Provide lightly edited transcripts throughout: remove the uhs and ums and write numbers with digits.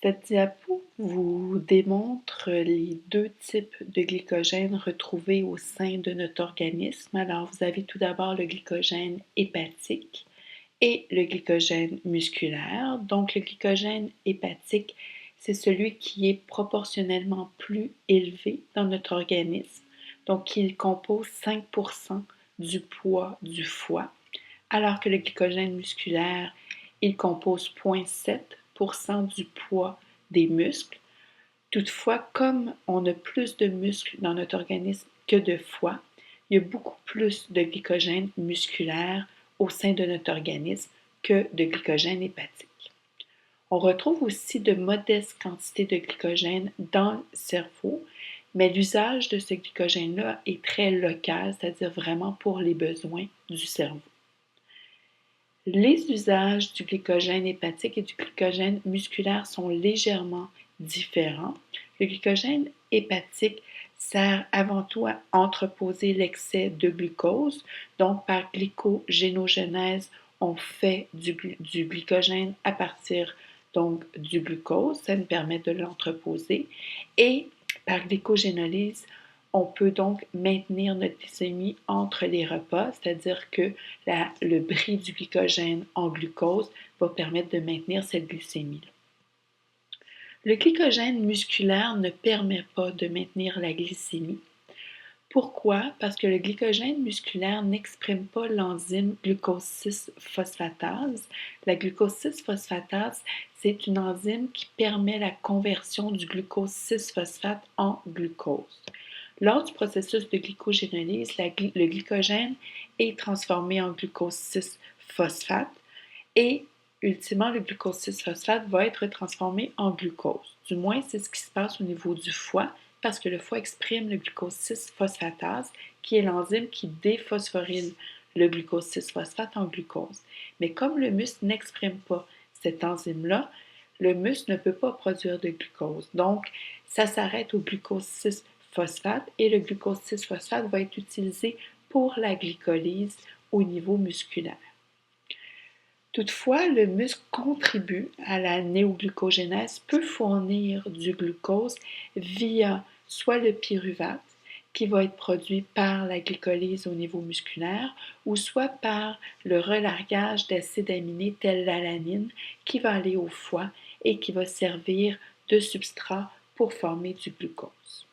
Cette diapo vous démontre les deux types de glycogène retrouvés au sein de notre organisme. Alors, vous avez tout d'abord le glycogène hépatique et le glycogène musculaire. Donc, le glycogène hépatique, c'est celui qui est proportionnellement plus élevé dans notre organisme. Donc, il compose 5% du poids du foie, alors que le glycogène musculaire, il compose 0,7% du poids des muscles. Toutefois, comme on a plus de muscles dans notre organisme que de foie, il y a beaucoup plus de glycogène musculaire au sein de notre organisme que de glycogène hépatique. On retrouve aussi de modestes quantités de glycogène dans le cerveau, mais l'usage de ce glycogène-là est très local, c'est-à-dire vraiment pour les besoins du cerveau. Les usages du glycogène hépatique et du glycogène musculaire sont légèrement différents. Le glycogène hépatique sert avant tout à entreposer l'excès de glucose. Donc, par glycogénogenèse, on fait du glycogène à partir du glucose. Ça nous permet de l'entreposer. Et par glycogénolyse, on peut donc maintenir notre glycémie entre les repas, c'est-à-dire que le bris du glycogène en glucose va permettre de maintenir cette glycémie-là. Le glycogène musculaire ne permet pas de maintenir la glycémie. Pourquoi? Parce que le glycogène musculaire n'exprime pas l'enzyme glucose 6-phosphatase. La glucose 6-phosphatase, c'est une enzyme qui permet la conversion du glucose 6-phosphate en glucose. Lors du processus de glycogénolyse, le glycogène est transformé en glucose 6-phosphate et ultimement, le glucose 6-phosphate va être transformé en glucose. Du moins, c'est ce qui se passe au niveau du foie parce que le foie exprime le glucose 6-phosphatase qui est l'enzyme qui déphosphoryle le glucose 6-phosphate en glucose. Mais comme le muscle n'exprime pas cette enzyme-là, le muscle ne peut pas produire de glucose. Donc, ça s'arrête au glucose 6-phosphate et le glucose 6-phosphate va être utilisé pour la glycolyse au niveau musculaire. Toutefois, le muscle contribue à la néoglucogénèse, peut fournir du glucose via soit le pyruvate, qui va être produit par la glycolyse au niveau musculaire, ou soit par le relargage d'acides aminés tels l'alanine, qui va aller au foie et qui va servir de substrat pour former du glucose.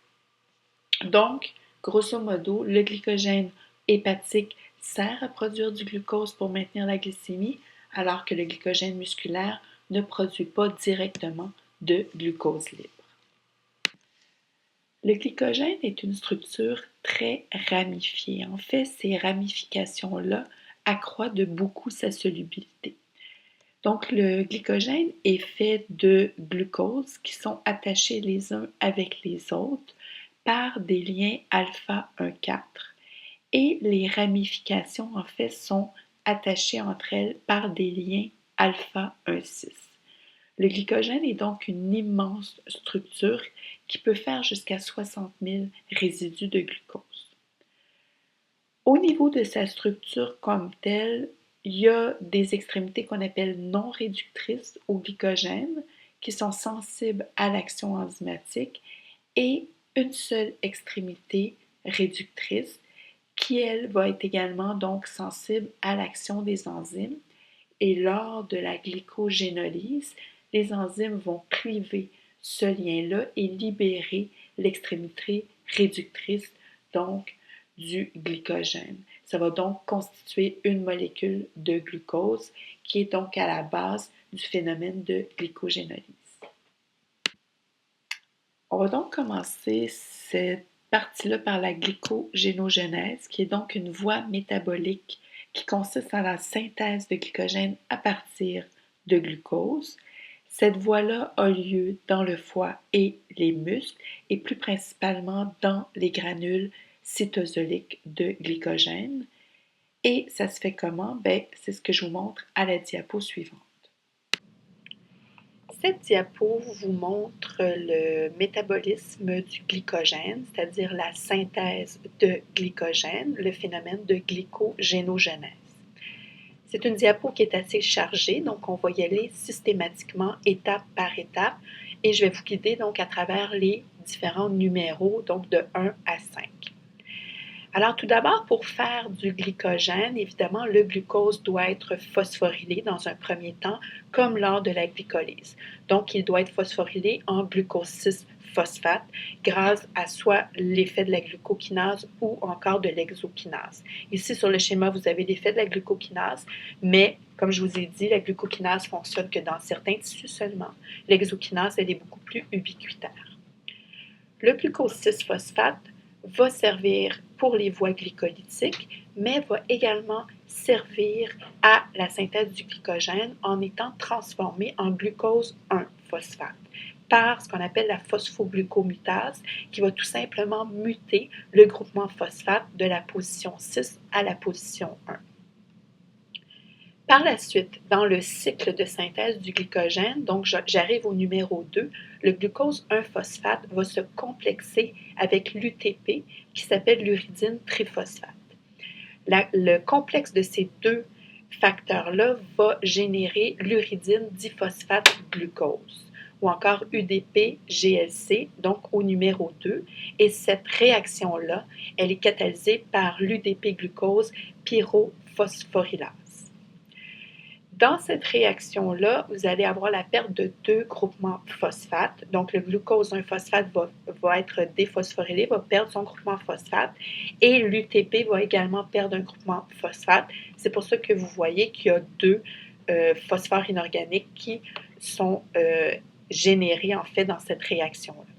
Donc, grosso modo, le glycogène hépatique sert à produire du glucose pour maintenir la glycémie, alors que le glycogène musculaire ne produit pas directement de glucose libre. Le glycogène est une structure très ramifiée. En fait, ces ramifications-là accroissent de beaucoup sa solubilité. Donc, le glycogène est fait de glucose qui sont attachés les uns avec les autres par des liens alpha 1,4 et les ramifications, en fait, sont attachées entre elles par des liens alpha 1,6. Le glycogène est donc une immense structure qui peut faire jusqu'à 60 000 résidus de glucose. Au niveau de sa structure comme telle, il y a des extrémités qu'on appelle non réductrices au glycogène qui sont sensibles à l'action enzymatique et une seule extrémité réductrice qui, elle, va être également donc sensible à l'action des enzymes. Et lors de la glycogénolyse, les enzymes vont cliver ce lien-là et libérer l'extrémité réductrice, donc du glycogène. Ça va donc constituer une molécule de glucose qui est donc à la base du phénomène de glycogénolyse. On va donc commencer cette partie-là par la glycogénogenèse, qui est donc une voie métabolique qui consiste en la synthèse de glycogène à partir de glucose. Cette voie-là a lieu dans le foie et les muscles, et plus principalement dans les granules cytosoliques de glycogène. Et ça se fait comment? C'est ce que je vous montre à la diapo suivante. Cette diapo vous montre le métabolisme du glycogène, c'est-à-dire la synthèse de glycogène, le phénomène de glycogénogenèse. C'est une diapo qui est assez chargée, donc on va y aller systématiquement, étape par étape, et je vais vous guider donc à travers les différents numéros, donc de 1 à 5. Alors tout d'abord, pour faire du glycogène, évidemment, le glucose doit être phosphorylé dans un premier temps, comme lors de la glycolyse. Donc, il doit être phosphorylé en glucose 6-phosphate grâce à soit l'effet de la glucokinase ou encore de l'exokinase. Ici, sur le schéma, vous avez l'effet de la glucokinase, mais comme je vous ai dit, la glucokinase fonctionne que dans certains tissus seulement. L'exokinase, elle est beaucoup plus ubiquitaire. Le glucose 6-phosphate va servir pour les voies glycolytiques, mais va également servir à la synthèse du glycogène en étant transformé en glucose 1-phosphate par ce qu'on appelle la phosphoglucomutase qui va tout simplement muter le groupement phosphate de la position 6 à la position 1. Par la suite, dans le cycle de synthèse du glycogène, donc j'arrive au numéro 2, le glucose 1-phosphate va se complexer avec l'UTP qui s'appelle l'uridine triphosphate. Le complexe de ces deux facteurs-là va générer l'uridine diphosphate glucose ou encore UDP-GLC, donc au numéro 2. Et cette réaction-là, elle est catalysée par l'UDP-glucose pyrophosphorylase. Dans cette réaction-là, vous allez avoir la perte de deux groupements phosphate. Donc, le glucose 1-phosphate va être déphosphorylé, va perdre son groupement phosphate et l'UTP va également perdre un groupement phosphate. C'est pour ça que vous voyez qu'il y a deux phosphores inorganiques qui sont générés en fait dans cette réaction-là.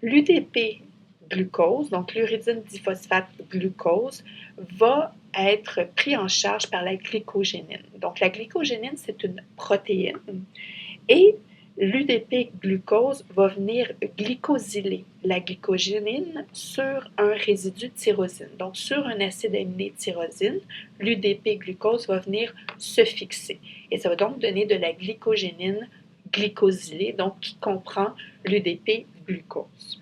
L'UDP glucose, donc l'uridine diphosphate glucose, va être pris en charge par la glycogénine. Donc la glycogénine, c'est une protéine et l'UDP glucose va venir glycosyler la glycogénine sur un résidu de tyrosine. Donc sur un acide aminé tyrosine, l'UDP glucose va venir se fixer et ça va donc donner de la glycogénine glycosylée, donc qui comprend l'UDP glucose.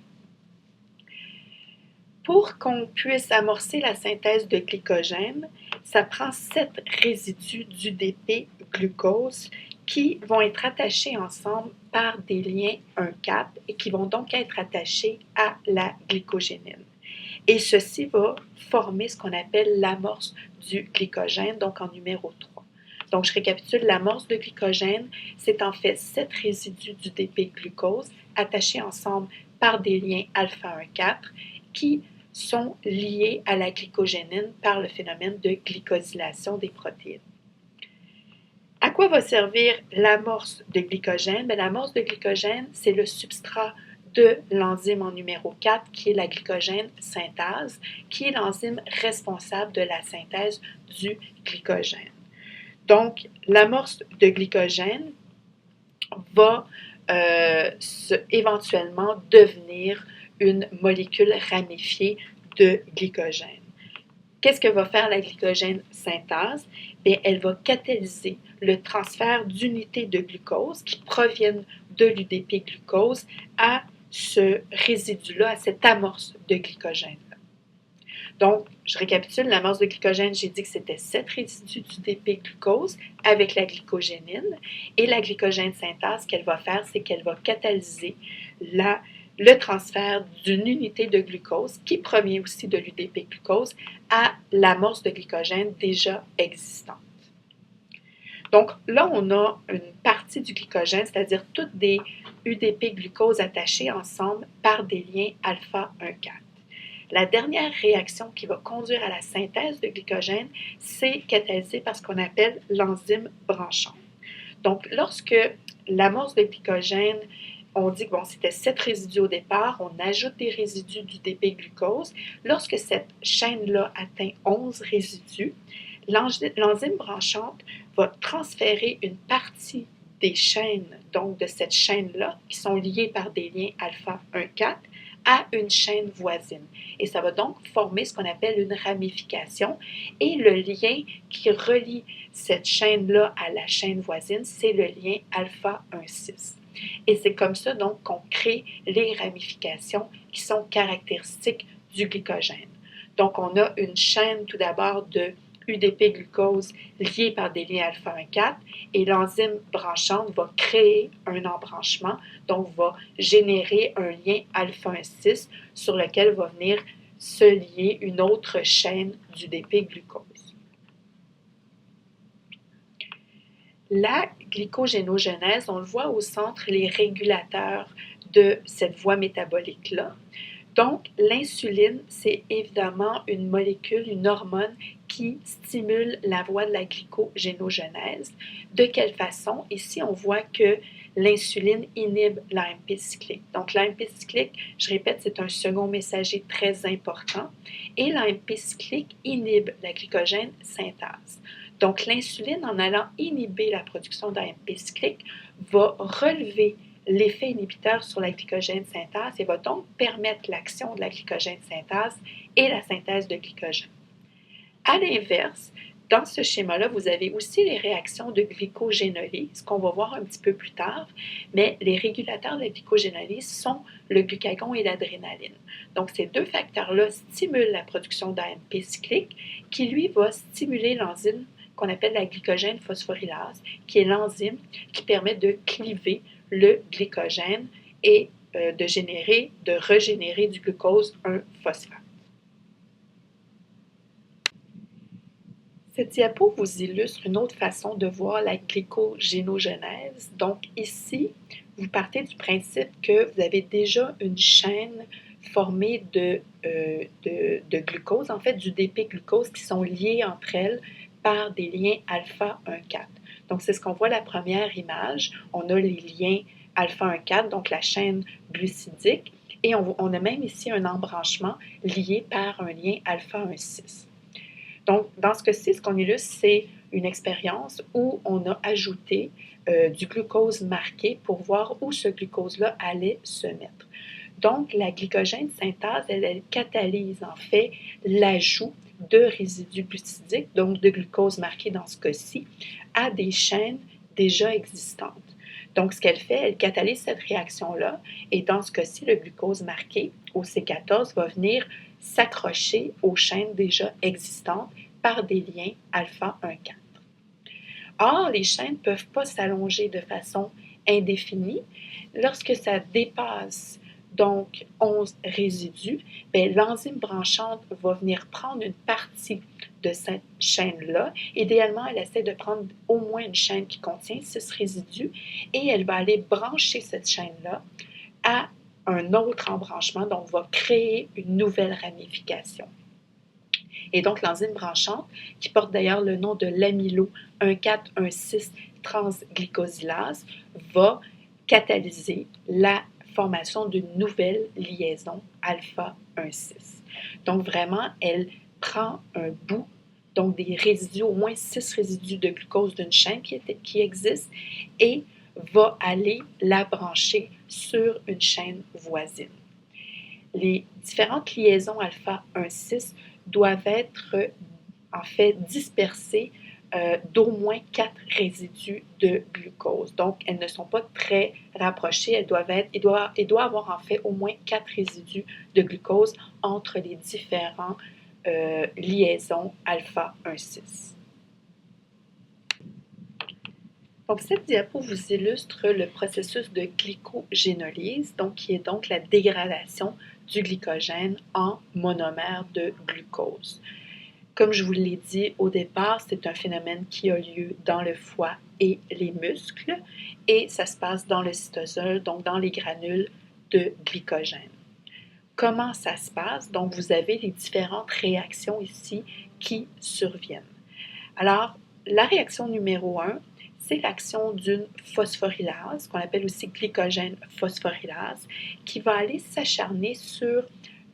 Pour qu'on puisse amorcer la synthèse de glycogène, ça prend 7 résidus d'UDP glucose qui vont être attachés ensemble par des liens 1,4 et qui vont donc être attachés à la glycogénine. Et ceci va former ce qu'on appelle l'amorce du glycogène, donc en numéro 3. Donc, je récapitule, l'amorce de glycogène, c'est en fait 7 résidus d'UDP glucose attachés ensemble par des liens alpha 1,4 qui sont liés à la glycogénine par le phénomène de glycosylation des protéines. À quoi va servir l'amorce de glycogène? L'amorce de glycogène, c'est le substrat de l'enzyme en numéro 4 qui est la glycogène synthase, qui est l'enzyme responsable de la synthèse du glycogène. Donc, l'amorce de glycogène va éventuellement devenir une molécule ramifiée de glycogène. Qu'est-ce que va faire la glycogène synthase? Bien, elle va catalyser le transfert d'unités de glucose qui proviennent de l'UDP glucose à ce résidu-là, à cette amorce de glycogène. Donc, je récapitule, l'amorce de glycogène, j'ai dit que c'était 7 résidus d'UDP glucose avec la glycogénine. Et la glycogène synthase, ce qu'elle va faire, c'est qu'elle va catalyser le transfert d'une unité de glucose qui provient aussi de l'UDP glucose à l'amorce de glycogène déjà existante. Donc là, on a une partie du glycogène, c'est-à-dire toutes des UDP glucose attachées ensemble par des liens alpha 1,4. La dernière réaction qui va conduire à la synthèse de glycogène, c'est catalysée par ce qu'on appelle l'enzyme branchante. Donc, lorsque l'amorce de glycogène, on dit que c'était 7 résidus au départ, on ajoute des résidus d'UDP glucose. Lorsque cette chaîne-là atteint 11 résidus, l'enzyme branchante va transférer une partie des chaînes, donc de cette chaîne-là, qui sont liées par des liens alpha 1,4, à une chaîne voisine. Et ça va donc former ce qu'on appelle une ramification. Et le lien qui relie cette chaîne-là à la chaîne voisine, c'est le lien alpha 1,6. Et c'est comme ça donc qu'on crée les ramifications qui sont caractéristiques du glycogène. Donc on a une chaîne tout d'abord de UDP-glucose liés par des liens alpha 1,4 et l'enzyme branchante va créer un embranchement, donc va générer un lien alpha 1,6 sur lequel va venir se lier une autre chaîne d'UDP-glucose. La glycogénogenèse, on le voit au centre, les régulateurs de cette voie métabolique-là. Donc, l'insuline, c'est évidemment une molécule, une hormone qui stimule la voie de la glycogénogenèse. De quelle façon? Ici, on voit que l'insuline inhibe l'AMP cyclique. Donc, l'AMP cyclique, je répète, c'est un second messager très important. Et l'AMP cyclique inhibe la glycogène synthase. Donc, l'insuline, en allant inhiber la production d'AMP cyclique, va relever l'effet inhibiteur sur la glycogène synthase et va donc permettre l'action de la glycogène synthase et la synthèse de glycogène. À l'inverse, dans ce schéma-là, vous avez aussi les réactions de glycogénolyse, qu'on va voir un petit peu plus tard, mais les régulateurs de la glycogénolyse sont le glucagon et l'adrénaline. Donc, ces deux facteurs-là stimulent la production d'AMP cyclique, qui, lui, va stimuler l'enzyme qu'on appelle la glycogène phosphorylase, qui est l'enzyme qui permet de cliver le glycogène et de régénérer du glucose un phosphate. Cette diapo vous illustre une autre façon de voir la glycogénogenèse. Donc ici, vous partez du principe que vous avez déjà une chaîne formée de glucose, en fait du DP-glucose, qui sont liées entre elles par des liens alpha 1,4. Donc c'est ce qu'on voit à la première image. On a les liens alpha 1,4, donc la chaîne glucidique, et on a même ici un embranchement lié par un lien alpha 1,6. Donc, dans ce cas-ci, ce qu'on illustre, c'est une expérience où on a ajouté du glucose marqué pour voir où ce glucose-là allait se mettre. Donc, la glycogène synthase, elle catalyse en fait l'ajout de résidus glucidiques, donc de glucose marqué dans ce cas-ci, à des chaînes déjà existantes. Donc, ce qu'elle fait, elle catalyse cette réaction-là et dans ce cas-ci, le glucose marqué au C14 va venir s'accrocher aux chaînes déjà existantes par des liens alpha 1,4. Or, les chaînes ne peuvent pas s'allonger de façon indéfinie. Lorsque ça dépasse donc 11 résidus, l'enzyme branchante va venir prendre une partie de cette chaîne-là. Idéalement, elle essaie de prendre au moins une chaîne qui contient 6 résidus et elle va aller brancher cette chaîne-là à un autre embranchement, donc va créer une nouvelle ramification. Et donc, l'enzyme branchante, qui porte d'ailleurs le nom de l'amylo 1,4,1,6 transglycosylase, va catalyser la formation d'une nouvelle liaison alpha 1,6. Donc, vraiment, elle prend un bout, donc des résidus, au moins 6 résidus de glucose d'une chaîne qui existe, et va aller la brancher sur une chaîne voisine. Les différentes liaisons alpha 1,6 doivent être en fait dispersées d'au moins 4 résidus de glucose. Donc, elles ne sont pas très rapprochées. Il doit avoir en fait au moins 4 résidus de glucose entre les différentes liaisons alpha 1,6. Donc, cette diapo vous illustre le processus de glycogénolyse, donc, qui est donc la dégradation du glycogène en monomère de glucose. Comme je vous l'ai dit au départ, c'est un phénomène qui a lieu dans le foie et les muscles et ça se passe dans le cytosol, donc dans les granules de glycogène. Comment ça se passe? Donc, vous avez les différentes réactions ici qui surviennent. Alors, la réaction numéro 1, c'est l'action d'une phosphorylase, qu'on appelle aussi glycogène phosphorylase, qui va aller s'acharner sur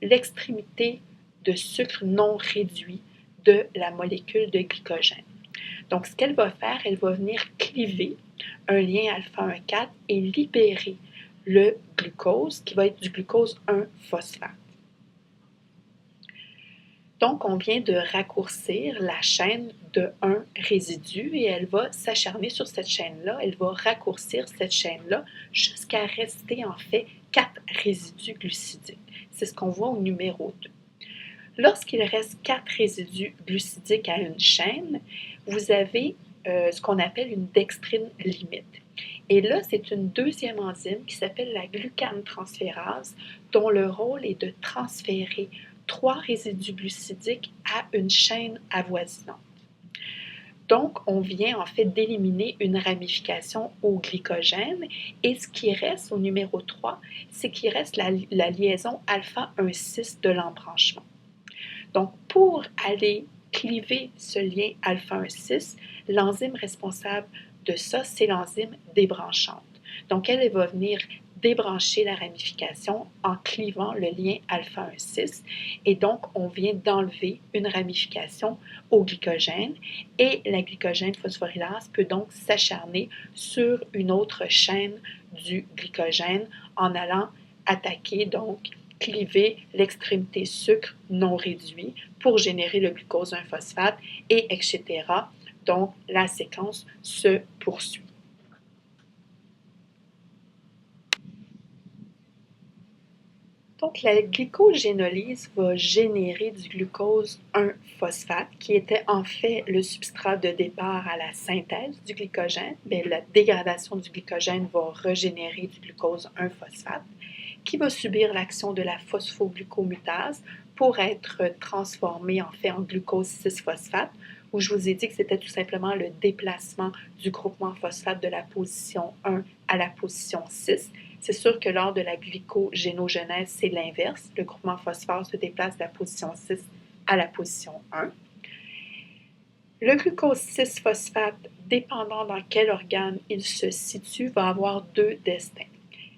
l'extrémité de sucre non réduit de la molécule de glycogène. Donc, ce qu'elle va faire, elle va venir cliver un lien alpha 1,4 et libérer le glucose, qui va être du glucose 1-phosphate. Donc, on vient de raccourcir la chaîne de 1 résidu et elle va s'acharner sur cette chaîne-là. Elle va raccourcir cette chaîne-là jusqu'à rester en fait 4 résidus glucidiques. C'est ce qu'on voit au numéro 2. Lorsqu'il reste 4 résidus glucidiques à une chaîne, vous avez ce qu'on appelle une dextrine limite. Et là, c'est une deuxième enzyme qui s'appelle la glucanetransférase, dont le rôle est de transférer 3 résidus glucidiques à une chaîne avoisinante. Donc, on vient en fait d'éliminer une ramification au glycogène et ce qui reste au numéro 3, c'est qu'il reste la liaison alpha-1,6 de l'embranchement. Donc, pour aller cliver ce lien alpha-1,6, l'enzyme responsable de ça, c'est l'enzyme débranchante. Donc, elle va venir débrancher la ramification en clivant le lien alpha-1,6 et donc on vient d'enlever une ramification au glycogène et la glycogène phosphorylase peut donc s'acharner sur une autre chaîne du glycogène en allant attaquer donc cliver l'extrémité sucre non réduit pour générer le glucose 1-phosphate et etc. Donc la séquence se poursuit. Donc, la glycogénolyse va générer du glucose 1-phosphate, qui était en fait le substrat de départ à la synthèse du glycogène. Bien, la dégradation du glycogène va régénérer du glucose 1-phosphate, qui va subir l'action de la phosphoglucomutase pour être transformé en fait en glucose 6-phosphate, où je vous ai dit que c'était tout simplement le déplacement du groupement phosphate de la position 1 à la position 6. C'est sûr que lors de la glycogénogenèse, c'est l'inverse. Le groupement phosphore se déplace de la position 6 à la position 1. Le glucose 6-phosphate, dépendant dans quel organe il se situe, va avoir deux destins.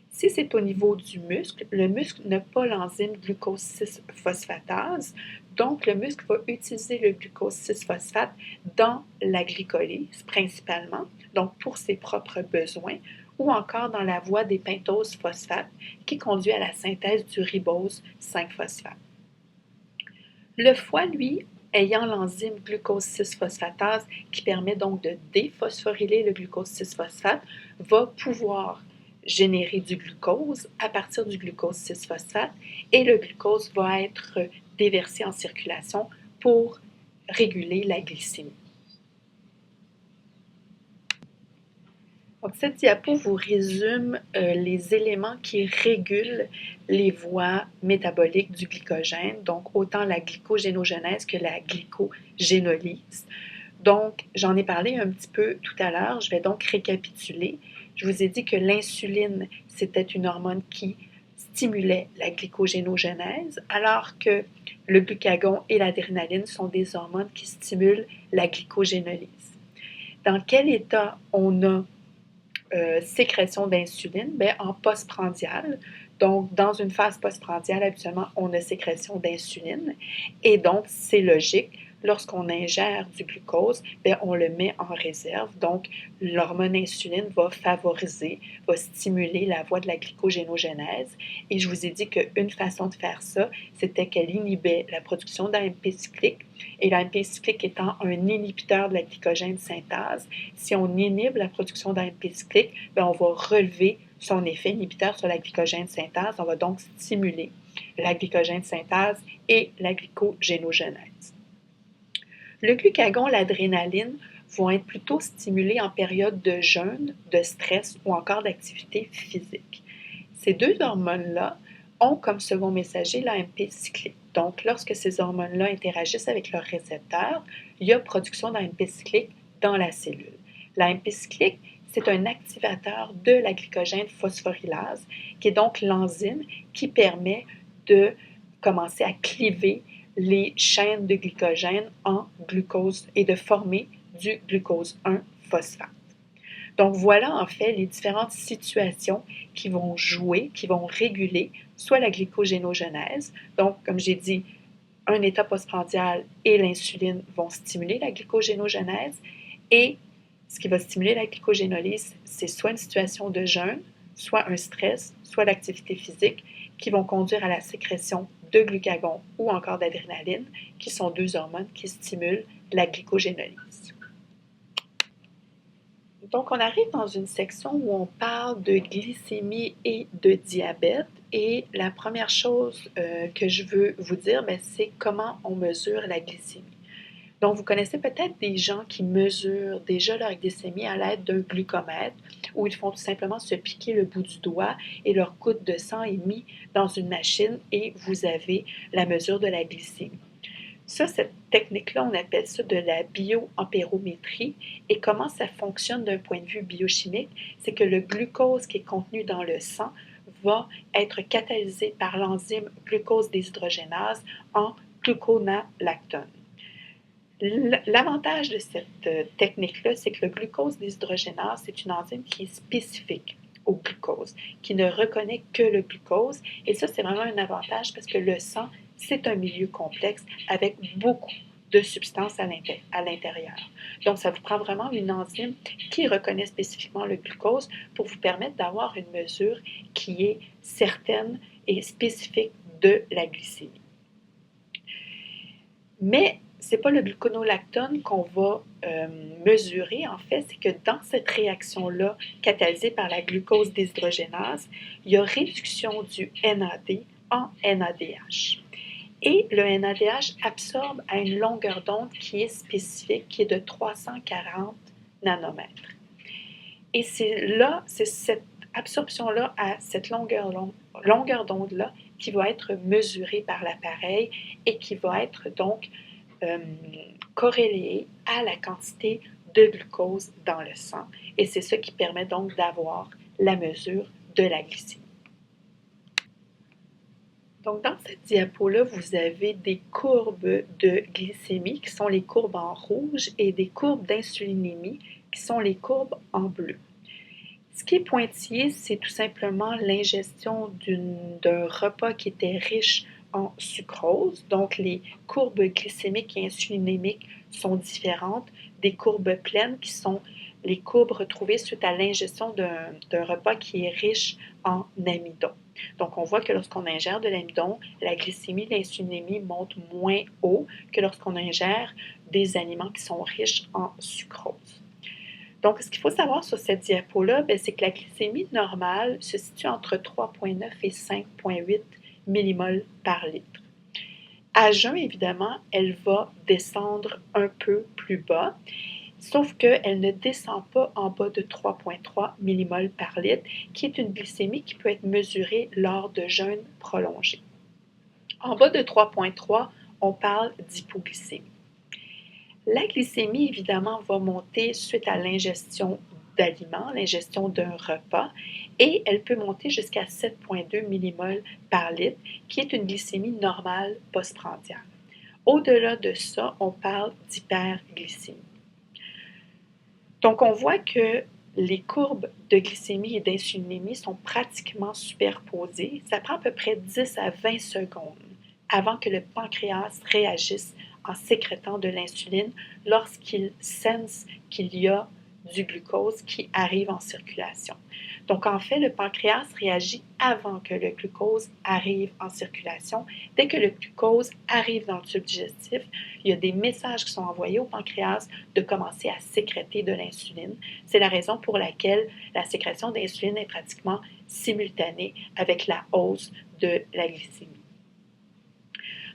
Si c'est au niveau du muscle, le muscle n'a pas l'enzyme glucose 6-phosphatase, donc le muscle va utiliser le glucose 6-phosphate dans la glycolyse principalement, donc pour ses propres besoins, ou encore dans la voie des pentoses phosphates qui conduit à la synthèse du ribose 5-phosphate. Le foie, lui, ayant l'enzyme glucose 6-phosphatase qui permet donc de déphosphoryler le glucose 6-phosphate, va pouvoir générer du glucose à partir du glucose 6-phosphate et le glucose va être déversé en circulation pour réguler la glycémie. Donc, cette diapo vous résume les éléments qui régulent les voies métaboliques du glycogène, donc autant la glycogénogenèse que la glycogénolyse. Donc, j'en ai parlé un petit peu tout à l'heure, je vais donc récapituler. Je vous ai dit que l'insuline, c'était une hormone qui stimulait la glycogénogenèse, alors que le glucagon et l'adrénaline sont des hormones qui stimulent la glycogénolyse. Dans quel état on a sécrétion d'insuline? Bien, en postprandial. Donc, dans une phase postprandiale, habituellement, on a sécrétion d'insuline. Et donc, c'est logique, lorsqu'on ingère du glucose, bien, on le met en réserve. Donc, l'hormone insuline va favoriser, va stimuler la voie de la glycogénogenèse. Et je vous ai dit qu'une façon de faire ça, c'était qu'elle inhibait la production d'AMP cyclique. Et l'AMP cyclique étant un inhibiteur de la glycogène synthase, si on inhibe la production d'AMP cyclique, bien, on va relever son effet inhibiteur sur la glycogène synthase. On va donc stimuler la glycogène synthase et la glycogénogenèse. Le glucagon, l'adrénaline vont être plutôt stimulés en période de jeûne, de stress ou encore d'activité physique. Ces deux hormones-là ont comme second messager l'AMP cyclique. Donc, lorsque ces hormones-là interagissent avec leurs récepteurs, il y a production d'AMP cyclique dans la cellule. L'AMP cyclique, c'est un activateur de la glycogène phosphorylase, qui est donc l'enzyme qui permet de commencer à cliver les chaînes de glycogène en glucose et de former du glucose 1-phosphate. Donc voilà en fait les différentes situations qui vont jouer, qui vont réguler soit la glycogénogenèse, donc comme j'ai dit, un état postprandial et l'insuline vont stimuler la glycogénogenèse et ce qui va stimuler la glycogénolyse, c'est soit une situation de jeûne, soit un stress, soit l'activité physique qui vont conduire à la sécrétion de glucagon ou encore d'adrénaline, qui sont deux hormones qui stimulent la glycogénolyse. Donc, on arrive dans une section où on parle de glycémie et de diabète. Et la première chose que je veux vous dire, c'est comment on mesure la glycémie. Donc, vous connaissez peut-être des gens qui mesurent déjà leur glycémie à l'aide d'un glucomètre, où ils font tout simplement se piquer le bout du doigt et leur goutte de sang est mise dans une machine et vous avez la mesure de la glycémie. Ça, cette technique-là, on appelle ça de la bioampérométrie. Et comment ça fonctionne d'un point de vue biochimique? C'est que le glucose qui est contenu dans le sang va être catalysé par l'enzyme glucose déshydrogénase en gluconolactone. L'avantage de cette technique-là, c'est que le glucose déshydrogénase, c'est une enzyme qui est spécifique au glucose, qui ne reconnaît que le glucose. Et ça, c'est vraiment un avantage parce que le sang, c'est un milieu complexe avec beaucoup de substances à l'intérieur. Donc, ça vous prend vraiment une enzyme qui reconnaît spécifiquement le glucose pour vous permettre d'avoir une mesure qui est certaine et spécifique de la glycémie. Mais ce n'est pas le gluconolactone qu'on va mesurer, en fait, c'est que dans cette réaction-là, catalysée par la glucose déshydrogénase, il y a réduction du NAD en NADH. Et le NADH absorbe à une longueur d'onde qui est spécifique, qui est de 340 nanomètres. Et c'est cette absorption-là à cette longueur d'onde-là qui va être mesurée par l'appareil et qui va être donc corrélée à la quantité de glucose dans le sang. Et c'est ça qui permet donc d'avoir la mesure de la glycémie. Donc, dans cette diapo-là, vous avez des courbes de glycémie qui sont les courbes en rouge et des courbes d'insulinémie qui sont les courbes en bleu. Ce qui est pointillé, c'est tout simplement l'ingestion d'un repas qui était riche en sucrose. Donc, les courbes glycémiques et insulinémiques sont différentes des courbes pleines qui sont les courbes retrouvées suite à l'ingestion d'un repas qui est riche en amidon. Donc, on voit que lorsqu'on ingère de l'amidon, la glycémie, l'insulinémie montent moins haut que lorsqu'on ingère des aliments qui sont riches en sucrose. Donc, ce qu'il faut savoir sur cette diapo-là, c'est que la glycémie normale se situe entre 3,9 et 5,8 millimoles par litre. À jeun, évidemment, elle va descendre un peu plus bas, sauf qu'elle ne descend pas en bas de 3,3 millimoles par litre, qui est une glycémie qui peut être mesurée lors de jeûnes prolongés. En bas de 3,3, on parle d'hypoglycémie. La glycémie, évidemment, va monter suite à l'ingestion d'aliments, l'ingestion d'un repas, et elle peut monter jusqu'à 7,2 millimoles par litre, qui est une glycémie normale postprandiale. Au-delà de ça, on parle d'hyperglycémie. Donc, on voit que les courbes de glycémie et d'insulinémie sont pratiquement superposées. Ça prend à peu près 10 à 20 secondes avant que le pancréas réagisse en sécrétant de l'insuline lorsqu'il sense qu'il y a du glucose qui arrive en circulation. Donc, en fait, le pancréas réagit avant que le glucose arrive en circulation. Dès que le glucose arrive dans le tube digestif, il y a des messages qui sont envoyés au pancréas de commencer à sécréter de l'insuline. C'est la raison pour laquelle la sécrétion d'insuline est pratiquement simultanée avec la hausse de la glycémie.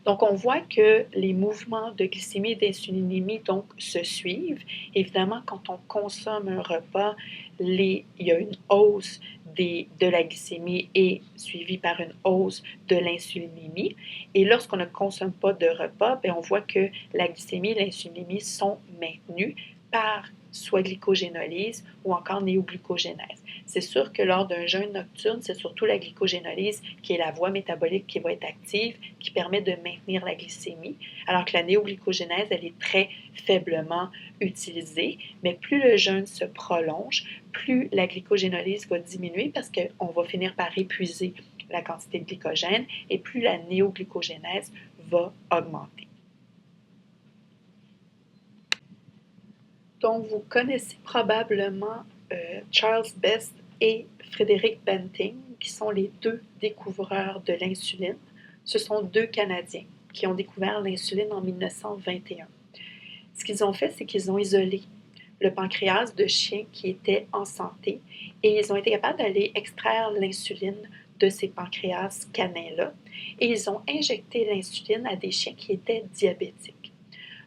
Donc, on voit que les mouvements de glycémie et d'insulinémie donc, se suivent. Évidemment, quand on consomme un repas, il y a une hausse de la glycémie et suivie par une hausse de l'insulinémie. Et lorsqu'on ne consomme pas de repas, on voit que la glycémie et l'insulinémie sont maintenues par soit glycogénolyse ou encore néoglucogénèse. C'est sûr que lors d'un jeûne nocturne, c'est surtout la glycogénolyse qui est la voie métabolique qui va être active, qui permet de maintenir la glycémie, alors que la néoglycogénèse, elle est très faiblement utilisée, mais plus le jeûne se prolonge, plus la glycogénolyse va diminuer parce qu'on va finir par épuiser la quantité de glycogène et plus la néoglycogénèse va augmenter. Donc, vous connaissez probablement Charles Best et Frederick Banting, qui sont les deux découvreurs de l'insuline. Ce sont deux Canadiens qui ont découvert l'insuline en 1921. Ce qu'ils ont fait, c'est qu'ils ont isolé le pancréas de chiens qui étaient en santé et ils ont été capables d'aller extraire l'insuline de ces pancréas canins-là et ils ont injecté l'insuline à des chiens qui étaient diabétiques.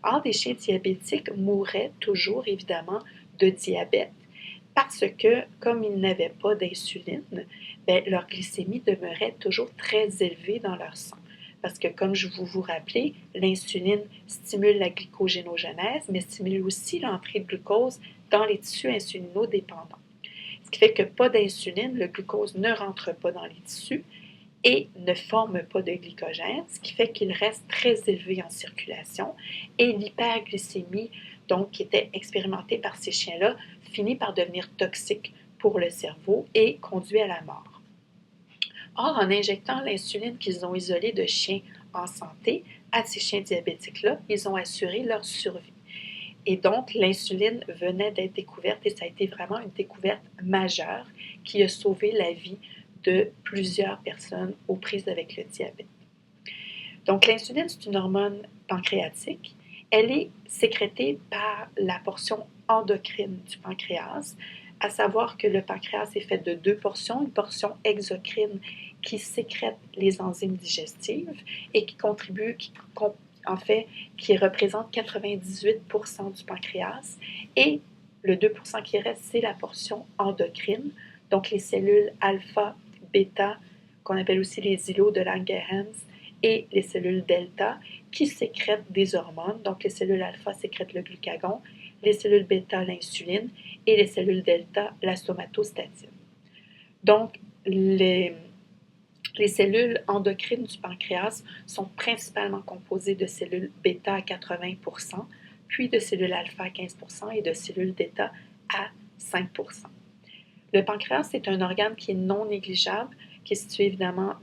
Or, des chiens diabétiques mouraient toujours, évidemment, de diabète parce que, comme ils n'avaient pas d'insuline, leur glycémie demeurait toujours très élevée dans leur sang. Parce que, comme je vous rappelez, l'insuline stimule la glycogénogenèse, mais stimule aussi l'entrée de glucose dans les tissus insulinodépendants. Ce qui fait que pas d'insuline, le glucose ne rentre pas dans les tissus et ne forme pas de glycogène, ce qui fait qu'il reste très élevé en circulation et l'hyperglycémie, donc qui était expérimentée par ces chiens-là, finit par devenir toxique pour le cerveau et conduit à la mort. Or, en injectant l'insuline qu'ils ont isolée de chiens en santé à ces chiens diabétiques-là, ils ont assuré leur survie. Et donc, l'insuline venait d'être découverte et ça a été vraiment une découverte majeure qui a sauvé la vie de plusieurs personnes aux prises avec le diabète. Donc, l'insuline, c'est une hormone pancréatique. Elle est sécrétée par la portion endocrine du pancréas, à savoir que le pancréas est fait de deux portions, une portion exocrine qui sécrète les enzymes digestives et qui contribue, qui représente 98% du pancréas, et le 2% qui reste, c'est la portion endocrine, donc les cellules alpha, bêta, qu'on appelle aussi les îlots de Langerhans, et les cellules delta qui sécrètent des hormones. Donc les cellules alpha sécrètent le glucagon, les cellules bêta l'insuline et les cellules delta la somatostatine. Donc les cellules endocrines du pancréas sont principalement composées de cellules bêta à 80%, puis de cellules alpha à 15% et de cellules delta à 5%. Le pancréas, c'est un organe qui est non négligeable, qui est situé évidemment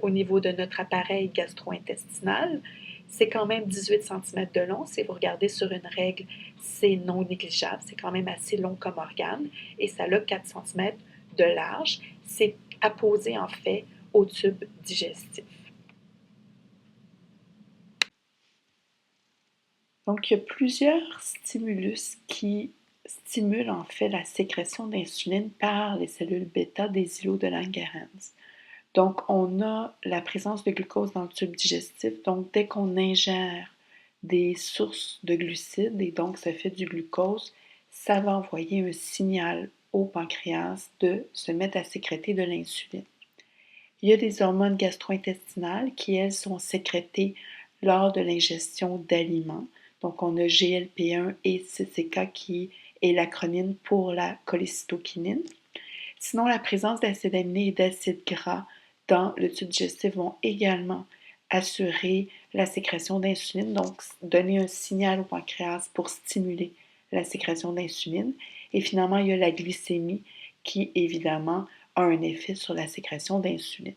au niveau de notre appareil gastro-intestinal. C'est quand même 18 cm de long. Si vous regardez sur une règle, c'est non négligeable. C'est quand même assez long comme organe et ça a 4 cm de large. C'est apposé en fait au tube digestif. Donc, il y a plusieurs stimulus qui stimulent en fait la sécrétion d'insuline par les cellules bêta des îlots de Langerhans. Donc, on a la présence de glucose dans le tube digestif. Donc, dès qu'on ingère des sources de glucides et donc ça fait du glucose, ça va envoyer un signal au pancréas de se mettre à sécréter de l'insuline. Il y a des hormones gastro-intestinales qui, elles, sont sécrétées lors de l'ingestion d'aliments. Donc, on a GLP-1 et CCK qui est l'acronyme pour la cholécytokinine. Sinon, la présence d'acides aminés et d'acides gras dans le tube digestif vont également assurer la sécrétion d'insuline, donc donner un signal au pancréas pour stimuler la sécrétion d'insuline. Et finalement, il y a la glycémie qui, évidemment, a un effet sur la sécrétion d'insuline.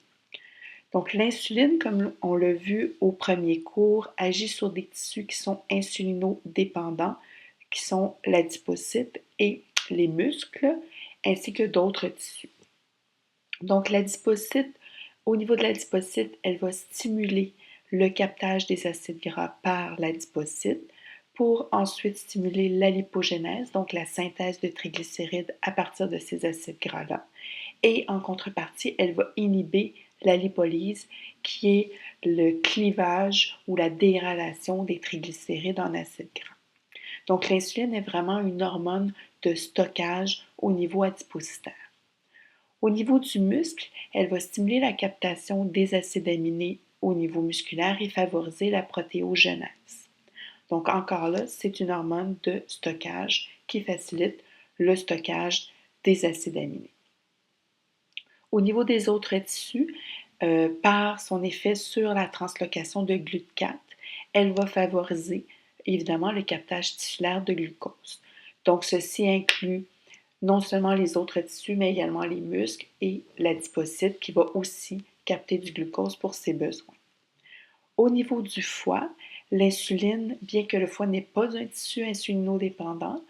Donc, l'insuline, comme on l'a vu au premier cours, agit sur des tissus qui sont insulinodépendants, qui sont l'adipocyte et les muscles, ainsi que d'autres tissus. Donc, l'adipocyte, au niveau de l'adipocyte, elle va stimuler le captage des acides gras par l'adipocyte pour ensuite stimuler la lipogénèse, donc la synthèse de triglycérides à partir de ces acides gras-là. Et en contrepartie, elle va inhiber la lipolyse, qui est le clivage ou la dégradation des triglycérides en acides gras. Donc, l'insuline est vraiment une hormone de stockage au niveau adipocytaire. Au niveau du muscle, elle va stimuler la captation des acides aminés au niveau musculaire et favoriser la protéogenèse. Donc, encore là, c'est une hormone de stockage qui facilite le stockage des acides aminés. Au niveau des autres tissus, par son effet sur la translocation de GLUT4, elle va favoriser évidemment le captage tissulaire de glucose. Donc, ceci inclut non seulement les autres tissus, mais également les muscles et l'adipocyte qui va aussi capter du glucose pour ses besoins. Au niveau du foie, l'insuline, bien que le foie n'est pas un tissu insulinodépendant,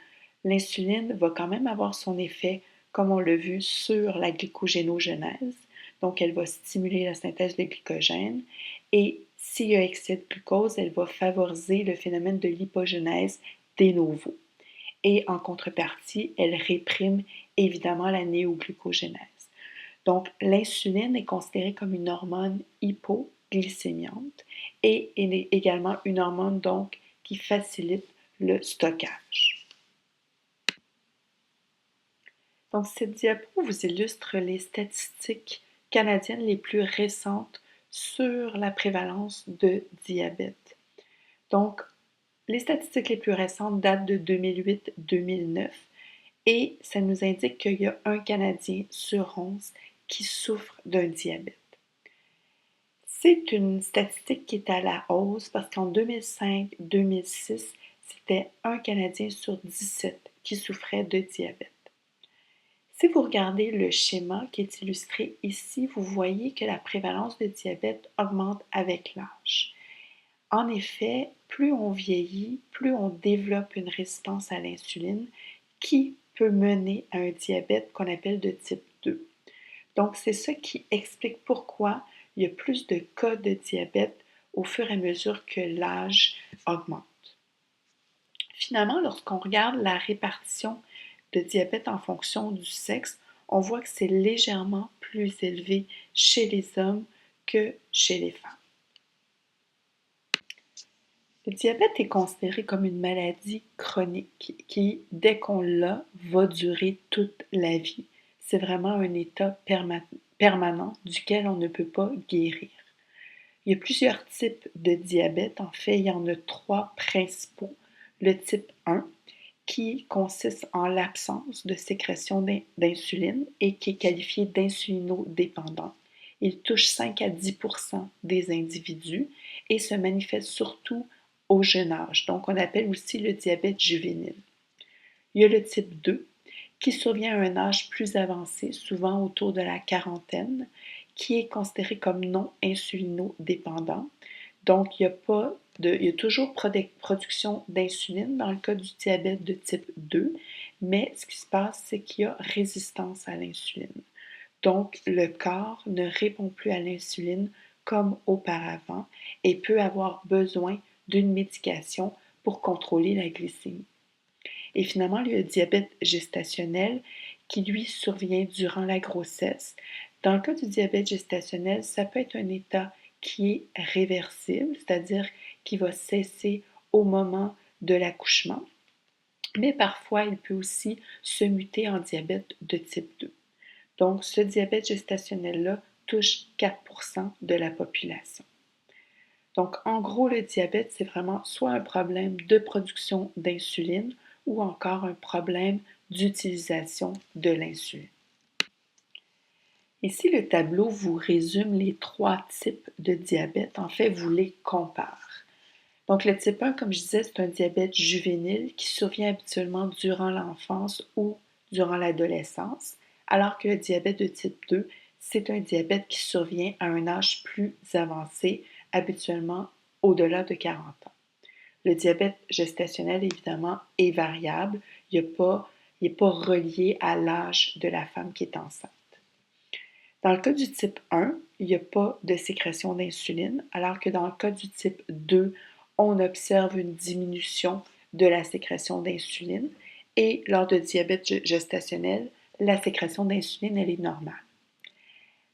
l'insuline va quand même avoir son effet, comme on l'a vu, sur la glycogénogenèse. Donc, elle va stimuler la synthèse de glycogène et s'il y a excès de glucose, elle va favoriser le phénomène de lipogénèse de novo. et en contrepartie, elle réprime évidemment la néoglucogénèse. Donc, l'insuline est considérée comme une hormone hypoglycémiante et elle est également une hormone donc qui facilite le stockage. Donc, cette diapo vous illustre les statistiques canadiennes les plus récentes sur la prévalence de diabète. Donc, les statistiques les plus récentes datent de 2008-2009 et ça nous indique qu'il y a un Canadien sur 11 qui souffre d'un diabète. C'est une statistique qui est à la hausse parce qu'en 2005-2006, c'était un Canadien sur 17 qui souffrait de diabète. Si vous regardez le schéma qui est illustré ici, vous voyez que la prévalence de diabète augmente avec l'âge. En effet, plus on vieillit, plus on développe une résistance à l'insuline qui peut mener à un diabète qu'on appelle de type 2. Donc, c'est ça qui explique pourquoi il y a plus de cas de diabète au fur et à mesure que l'âge augmente. Finalement, lorsqu'on regarde la répartition de diabète en fonction du sexe, on voit que c'est légèrement plus élevé chez les hommes que chez les femmes. Le diabète est considéré comme une maladie chronique qui, dès qu'on l'a, va durer toute la vie. C'est vraiment un état permanent duquel on ne peut pas guérir. Il y a plusieurs types de diabète. En fait, il y en a 3 principaux. Le type 1, qui consiste en l'absence de sécrétion d'insuline et qui est qualifié d'insulinodépendant. Il touche 5 à 10% des individus et se manifeste surtout au jeune âge. Donc, on appelle aussi le diabète juvénile. Il y a le type 2 qui survient à un âge plus avancé, souvent autour de la quarantaine, qui est considéré comme non insulinodépendant. Donc, il y a toujours production d'insuline dans le cas du diabète de type 2, mais ce qui se passe, c'est qu'il y a résistance à l'insuline. Donc, le corps ne répond plus à l'insuline comme auparavant et peut avoir besoin d'une médication pour contrôler la glycémie. Et finalement, il y a le diabète gestationnel qui, lui, survient durant la grossesse. Dans le cas du diabète gestationnel, ça peut être un état qui est réversible, c'est-à-dire qui va cesser au moment de l'accouchement, mais parfois il peut aussi se muter en diabète de type 2. Donc, ce diabète gestationnel-là touche 4% de la population. Donc, en gros, le diabète, c'est vraiment soit un problème de production d'insuline ou encore un problème d'utilisation de l'insuline. Ici, le tableau vous résume les 3 types de diabète. En fait, vous les compare. Donc, le type 1, comme je disais, c'est un diabète juvénile qui survient habituellement durant l'enfance ou durant l'adolescence, alors que le diabète de type 2, c'est un diabète qui survient à un âge plus avancé, habituellement au-delà de 40 ans. Le diabète gestationnel, évidemment, est variable. Il n'est pas relié à l'âge de la femme qui est enceinte. Dans le cas du type 1, il n'y a pas de sécrétion d'insuline, alors que dans le cas du type 2, on observe une diminution de la sécrétion d'insuline et lors de diabète gestationnel, la sécrétion d'insuline, elle est normale.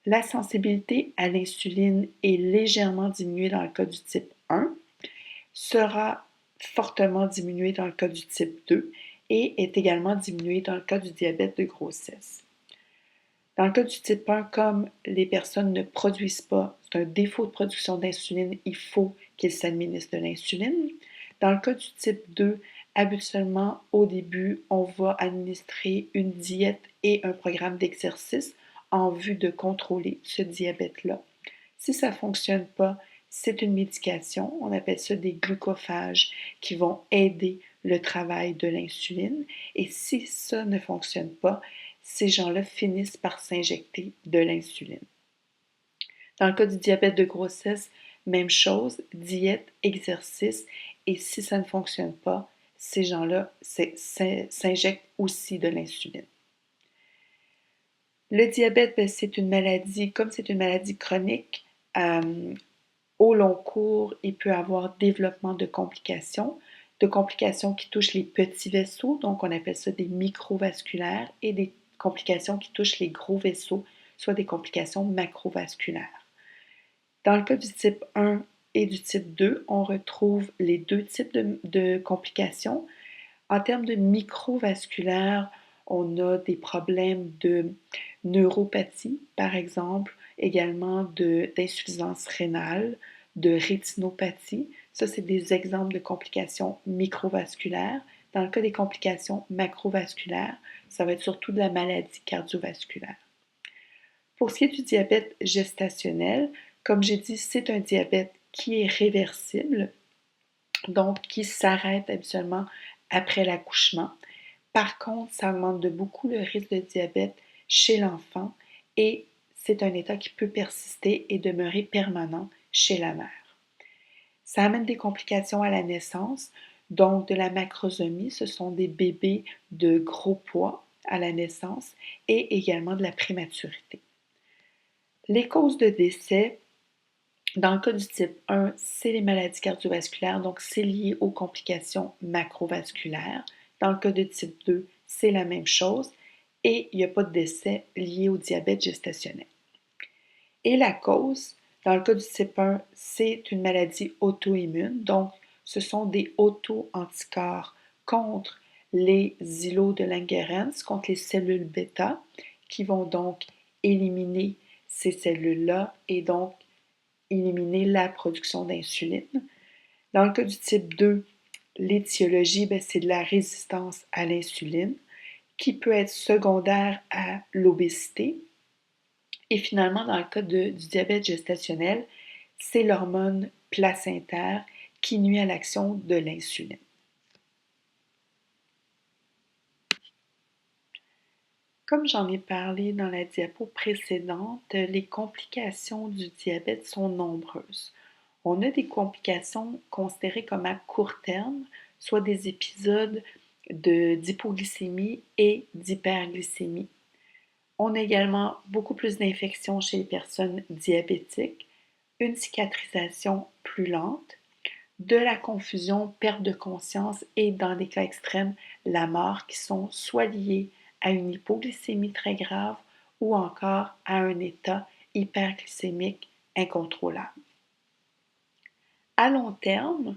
La sensibilité à l'insuline est légèrement diminuée dans le cas du type 1, sera fortement diminuée dans le cas du type 2 et est également diminuée dans le cas du diabète de grossesse. Dans le cas du type 1, comme les personnes ne produisent pas, c'est un défaut de production d'insuline, il faut qu'ils s'administrent de l'insuline. Dans le cas du type 2, habituellement, au début, on va administrer une diète et un programme d'exercice en vue de contrôler ce diabète-là. Si ça ne fonctionne pas, c'est une médication, on appelle ça des glucophages qui vont aider le travail de l'insuline. Et si ça ne fonctionne pas, ces gens-là finissent par s'injecter de l'insuline. Dans le cas du diabète de grossesse, même chose, diète, exercice, et si ça ne fonctionne pas, ces gens-là s'injectent aussi de l'insuline. Le diabète, c'est une maladie, comme c'est une maladie chronique, au long cours, il peut avoir développement de complications. de complications qui touchent les petits vaisseaux, donc on appelle ça des microvasculaires, et des complications qui touchent les gros vaisseaux, soit des complications macrovasculaires. Dans le cas du type 1 et du type 2, on retrouve les deux types de complications. En termes de microvasculaire, on a des problèmes de neuropathie, par exemple, également d'insuffisance rénale, de rétinopathie. Ça, c'est des exemples de complications microvasculaires. Dans le cas des complications macrovasculaires, ça va être surtout de la maladie cardiovasculaire. Pour ce qui est du diabète gestationnel, comme j'ai dit, c'est un diabète qui est réversible, donc qui s'arrête habituellement après l'accouchement. Par contre, ça augmente de beaucoup le risque de diabète chez l'enfant et c'est un état qui peut persister et demeurer permanent chez la mère. Ça amène des complications à la naissance, donc de la macrosomie, ce sont des bébés de gros poids à la naissance, et également de la prématurité. Les causes de décès, dans le cas du type 1, c'est les maladies cardiovasculaires, donc c'est lié aux complications macrovasculaires. Dans le cas de type 2, c'est la même chose et il n'y a pas de décès lié au diabète gestationnel. Et la cause, dans le cas du type 1, c'est une maladie auto-immune, donc ce sont des auto-anticorps contre les îlots de Langerhans, contre les cellules bêta, qui vont donc éliminer ces cellules-là et donc éliminer la production d'insuline. Dans le cas du type 2, l'étiologie, c'est de la résistance à l'insuline qui peut être secondaire à l'obésité. Et finalement, dans le cas du diabète gestationnel, c'est l'hormone placentaire qui nuit à l'action de l'insuline. Comme j'en ai parlé dans la diapo précédente, les complications du diabète sont nombreuses. On a des complications considérées comme à court terme, soit des épisodes d'hypoglycémie et d'hyperglycémie. On a également beaucoup plus d'infections chez les personnes diabétiques, une cicatrisation plus lente, de la confusion, perte de conscience et, dans des cas extrêmes, la mort qui sont soit liées à une hypoglycémie très grave ou encore à un état hyperglycémique incontrôlable. À long terme,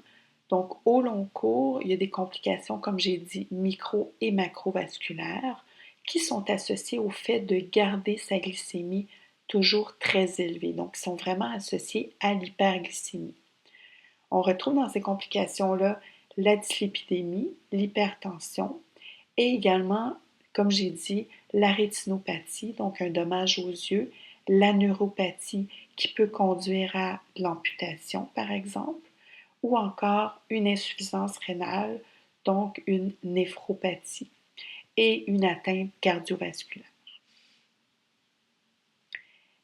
donc au long cours, il y a des complications, comme j'ai dit, micro et macrovasculaires qui sont associées au fait de garder sa glycémie toujours très élevée. Donc, ils sont vraiment associés à l'hyperglycémie. On retrouve dans ces complications-là la dyslipidémie, l'hypertension et également, comme j'ai dit, la rétinopathie, donc un dommage aux yeux, la neuropathie qui peut conduire à l'amputation, par exemple, ou encore une insuffisance rénale, donc une néphropathie et une atteinte cardiovasculaire.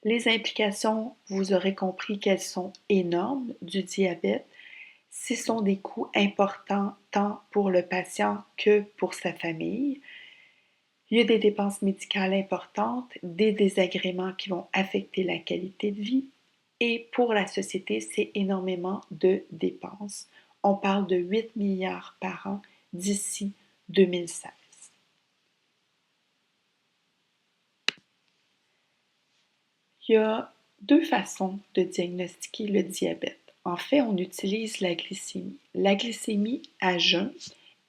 Les implications, vous aurez compris qu'elles sont énormes du diabète. Ce sont des coûts importants tant pour le patient que pour sa famille. Il y a des dépenses médicales importantes, des désagréments qui vont affecter la qualité de vie et pour la société, c'est énormément de dépenses. On parle de 8 milliards par an d'ici 2016. Il y a deux façons de diagnostiquer le diabète. En fait, on utilise la glycémie à jeun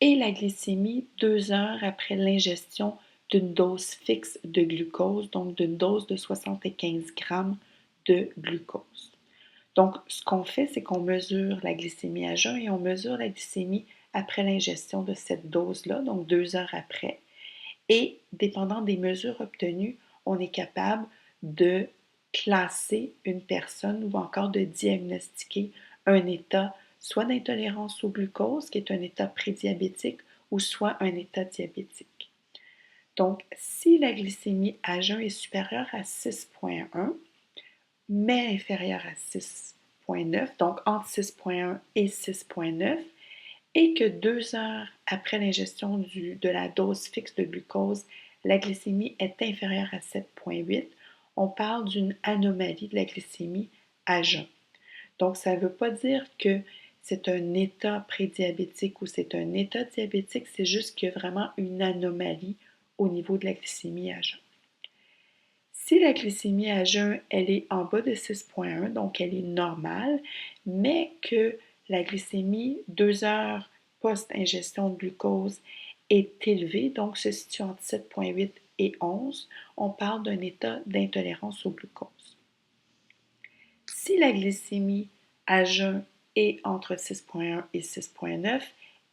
et la glycémie 2 heures après l'ingestion d'une dose fixe de glucose, donc d'une dose de 75 grammes de glucose. Donc, ce qu'on fait, c'est qu'on mesure la glycémie à jeun et on mesure la glycémie après l'ingestion de cette dose-là, donc 2 heures après. Et dépendant des mesures obtenues, on est capable de classer une personne ou encore de diagnostiquer un état soit d'intolérance au glucose, qui est un état prédiabétique, ou soit un état diabétique. Donc, si la glycémie à jeun est supérieure à 6,1, mais inférieure à 6,9, donc entre 6,1 et 6,9, et que 2 heures après l'ingestion de la dose fixe de glucose, la glycémie est inférieure à 7,8, on parle d'une anomalie de la glycémie à jeun. Donc, ça ne veut pas dire que c'est un état prédiabétique ou c'est un état diabétique, c'est juste qu'il y a vraiment une anomalie au niveau de la glycémie à jeun. Si la glycémie à jeun, elle est en bas de 6,1, donc elle est normale, mais que la glycémie 2 heures post-ingestion de glucose est élevée, donc se situe entre 7,8 et 11, on parle d'un état d'intolérance au glucose. Si la glycémie à jeun est entre 6,1 et 6,9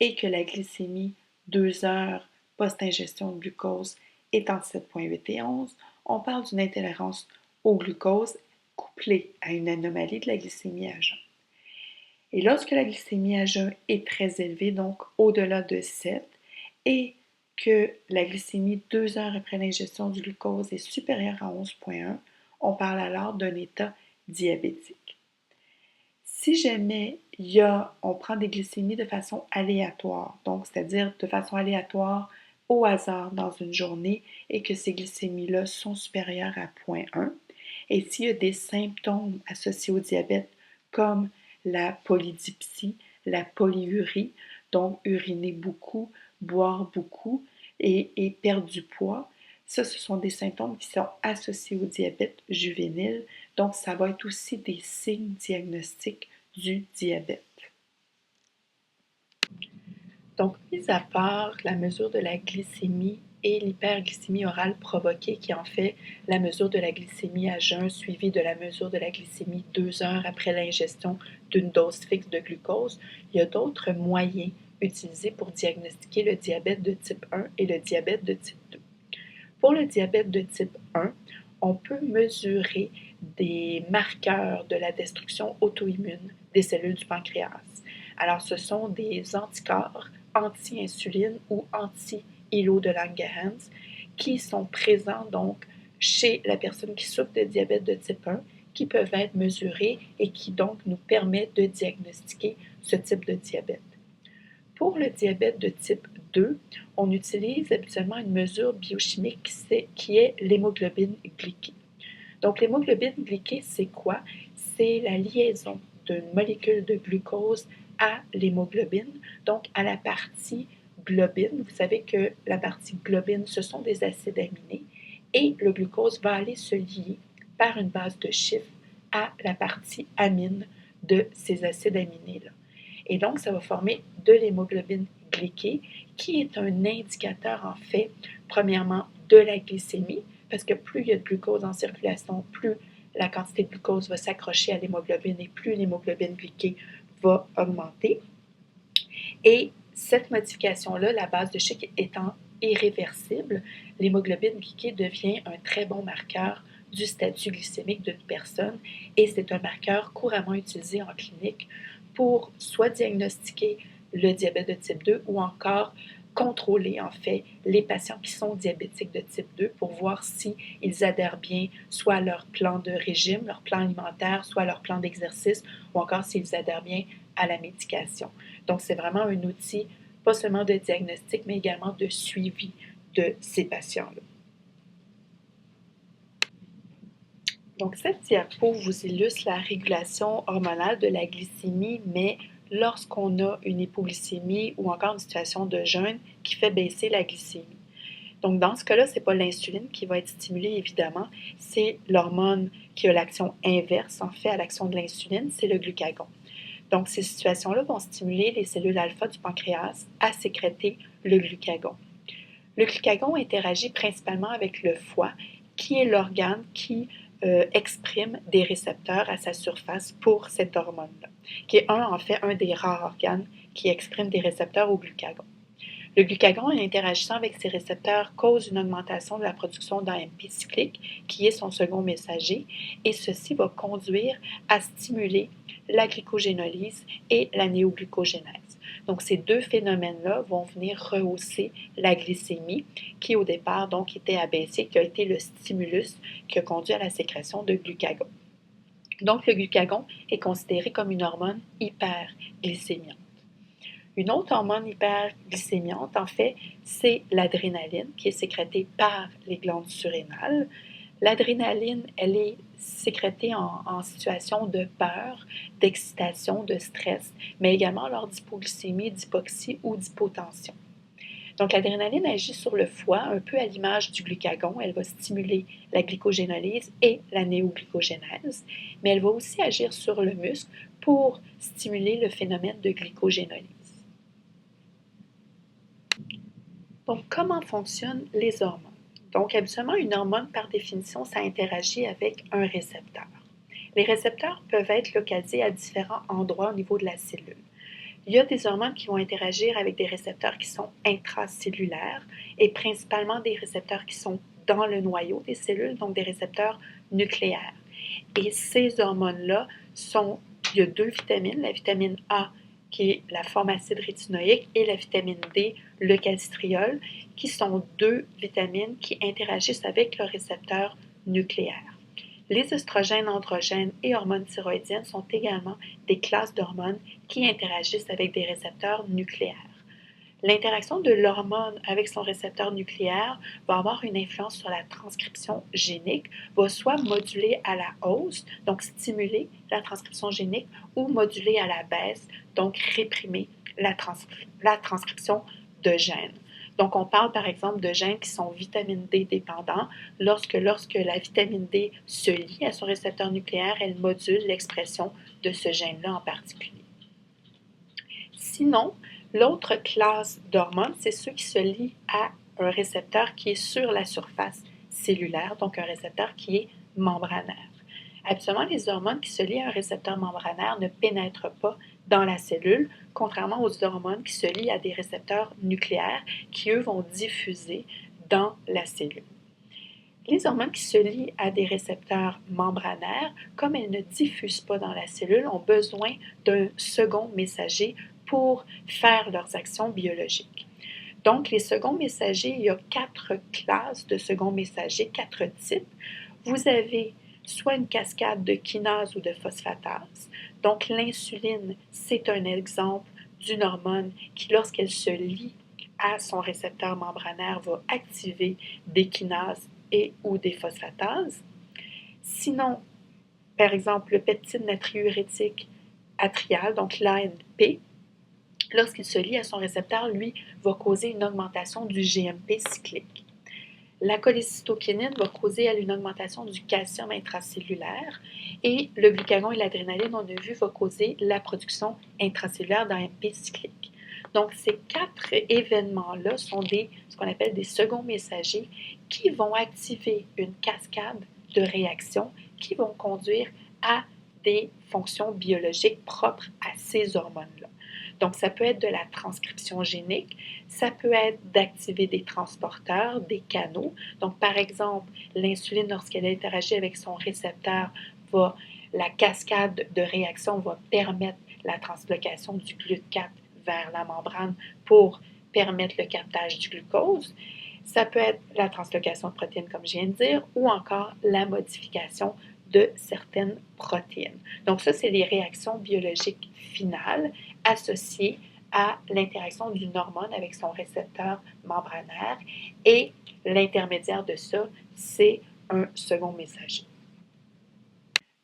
et que la glycémie 2 heures post-ingestion de glucose est entre 7,8 et 11, on parle d'une intolérance au glucose couplée à une anomalie de la glycémie à jeun. Et lorsque la glycémie à jeun est très élevée, donc au-delà de 7, et que la glycémie 2 heures après l'ingestion du glucose est supérieure à 11,1, on parle alors d'un état diabétique. Si jamais on prend des glycémies de façon aléatoire, donc c'est-à-dire de façon aléatoire au hasard dans une journée et que ces glycémies-là sont supérieures à 0,1, et s'il y a des symptômes associés au diabète comme la polydipsie, la polyurie, donc uriner beaucoup, boire beaucoup et perdre du poids, ça, ce sont des symptômes qui sont associés au diabète juvénile, donc ça va être aussi des signes diagnostiques du diabète. Donc, mis à part la mesure de la glycémie et l'hyperglycémie orale provoquée, qui est en fait la mesure de la glycémie à jeun suivie de la mesure de la glycémie 2 heures après l'ingestion d'une dose fixe de glucose, il y a d'autres moyens utilisés pour diagnostiquer le diabète de type 1 et le diabète de type 2. Pour le diabète de type 1, on peut mesurer des marqueurs de la destruction auto-immune des cellules du pancréas. Alors, ce sont des anticorps anti-insuline ou anti-îlot de Langerhans qui sont présents donc chez la personne qui souffre de diabète de type 1, qui peuvent être mesurés et qui donc nous permettent de diagnostiquer ce type de diabète. Pour le diabète de type 2, on utilise habituellement une mesure biochimique qui est l'hémoglobine glyquée. Donc, l'hémoglobine glyquée, c'est quoi? C'est la liaison d'une molécule de glucose à l'hémoglobine, donc à la partie globine. Vous savez que la partie globine, ce sont des acides aminés et le glucose va aller se lier par une base de chiffre à la partie amine de ces acides aminés-là. Et donc, ça va former de l'hémoglobine glyquée, qui est un indicateur, en fait, premièrement, de la glycémie, parce que plus il y a de glucose en circulation, plus la quantité de glucose va s'accrocher à l'hémoglobine et plus l'hémoglobine glyquée va augmenter. Et cette modification-là, la base de chiffre étant irréversible, l'hémoglobine glyquée devient un très bon marqueur du statut glycémique d'une personne et c'est un marqueur couramment utilisé en clinique pour soit diagnostiquer le diabète de type 2 ou encore contrôler en fait les patients qui sont diabétiques de type 2 pour voir s'ils adhèrent bien soit à leur plan de régime, leur plan alimentaire, soit à leur plan d'exercice ou encore s'ils adhèrent bien à la médication. Donc, c'est vraiment un outil pas seulement de diagnostic, mais également de suivi de ces patients-là. Donc, cette diapo vous illustre la régulation hormonale de la glycémie, mais lorsqu'on a une hypoglycémie ou encore une situation de jeûne qui fait baisser la glycémie. Donc, dans ce cas-là, ce n'est pas l'insuline qui va être stimulée, évidemment, c'est l'hormone qui a l'action inverse, en fait, à l'action de l'insuline, c'est le glucagon. Donc, ces situations-là vont stimuler les cellules alpha du pancréas à sécréter le glucagon. Le glucagon interagit principalement avec le foie, qui est l'organe qui exprime des récepteurs à sa surface pour cette hormone-là, qui est en fait un des rares organes qui exprime des récepteurs au glucagon. Le glucagon, en interagissant avec ces récepteurs, cause une augmentation de la production d'AMP cyclique, qui est son second messager, et ceci va conduire à stimuler la glycogénolyse et la néoglucogénèse. Donc, ces deux phénomènes-là vont venir rehausser la glycémie, qui au départ donc était abaissée, qui a été le stimulus qui a conduit à la sécrétion de glucagon. Donc, le glucagon est considéré comme une hormone hyperglycémiante. Une autre hormone hyperglycémiante, en fait, c'est l'adrénaline qui est sécrétée par les glandes surrénales. L'adrénaline, elle est sécrétée en situation de peur, d'excitation, de stress, mais également lors d'hypoglycémie, d'hypoxie ou d'hypotension. Donc, l'adrénaline agit sur le foie un peu à l'image du glucagon. Elle va stimuler la glycogénolyse et la néoglycogénèse, mais elle va aussi agir sur le muscle pour stimuler le phénomène de glycogénolyse. Donc, comment fonctionnent les hormones? Donc, habituellement, une hormone, par définition, ça interagit avec un récepteur. Les récepteurs peuvent être localisés à différents endroits au niveau de la cellule. Il y a des hormones qui vont interagir avec des récepteurs qui sont intracellulaires et principalement des récepteurs qui sont dans le noyau des cellules, donc des récepteurs nucléaires. Et ces hormones-là il y a deux vitamines, la vitamine A qui est la forme acide rétinoïque et la vitamine D, le calcitriol, qui sont deux vitamines qui interagissent avec le récepteur nucléaire. Les oestrogènes, androgènes et hormones thyroïdiennes sont également des classes d'hormones qui interagissent avec des récepteurs nucléaires. L'interaction de l'hormone avec son récepteur nucléaire va avoir une influence sur la transcription génique, va soit moduler à la hausse, donc stimuler la transcription génique, ou moduler à la baisse, donc réprimer la transcription de gènes. Donc, on parle par exemple de gènes qui sont vitamine D dépendants. Lorsque la vitamine D se lie à son récepteur nucléaire, elle module l'expression de ce gène-là en particulier. Sinon, l'autre classe d'hormones, c'est ceux qui se lient à un récepteur qui est sur la surface cellulaire, donc un récepteur qui est membranaire. Habituellement, les hormones qui se lient à un récepteur membranaire ne pénètrent pas dans la cellule, contrairement aux hormones qui se lient à des récepteurs nucléaires qui, eux, vont diffuser dans la cellule. Les hormones qui se lient à des récepteurs membranaires, comme elles ne diffusent pas dans la cellule, ont besoin d'un second messager pour faire leurs actions biologiques. Donc, les seconds messagers, il y a 4 classes de seconds messagers, 4 types. Vous avez soit une cascade de kinase ou de phosphatase. Donc, l'insuline, c'est un exemple d'une hormone qui, lorsqu'elle se lie à son récepteur membranaire, va activer des kinases et ou des phosphatases. Sinon, par exemple, le peptide natriurétique atrial, donc l'ANP, lorsqu'il se lie à son récepteur, lui, va causer une augmentation du GMP cyclique. La cholécystokinine va causer une augmentation du calcium intracellulaire et le glucagon et l'adrénaline, on a vu, va causer la production intracellulaire d'AMP cyclique. Donc, ces 4 événements-là sont ce qu'on appelle des seconds messagers qui vont activer une cascade de réactions qui vont conduire à des fonctions biologiques propres à ces hormones-là. Donc, ça peut être de la transcription génique, ça peut être d'activer des transporteurs, des canaux. Donc, par exemple, l'insuline, lorsqu'elle interagit avec son récepteur, la cascade de réactions va permettre la translocation du GLUT4 vers la membrane pour permettre le captage du glucose. Ça peut être la translocation de protéines, comme je viens de dire, ou encore la modification de certaines protéines. Donc ça, c'est les réactions biologiques finales associées à l'interaction d'une hormone avec son récepteur membranaire et l'intermédiaire de ça, c'est un second messager.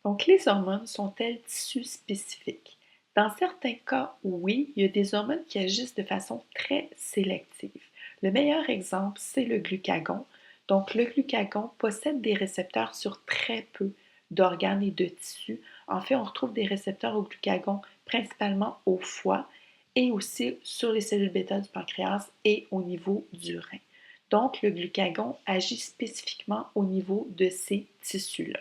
Donc les hormones sont-elles tissu spécifiques? Dans certains cas, oui, il y a des hormones qui agissent de façon très sélective. Le meilleur exemple, c'est le glucagon. Donc le glucagon possède des récepteurs sur très peu d'organes et de tissus. En fait, on retrouve des récepteurs au glucagon principalement au foie et aussi sur les cellules bêta du pancréas et au niveau du rein. Donc, le glucagon agit spécifiquement au niveau de ces tissus-là.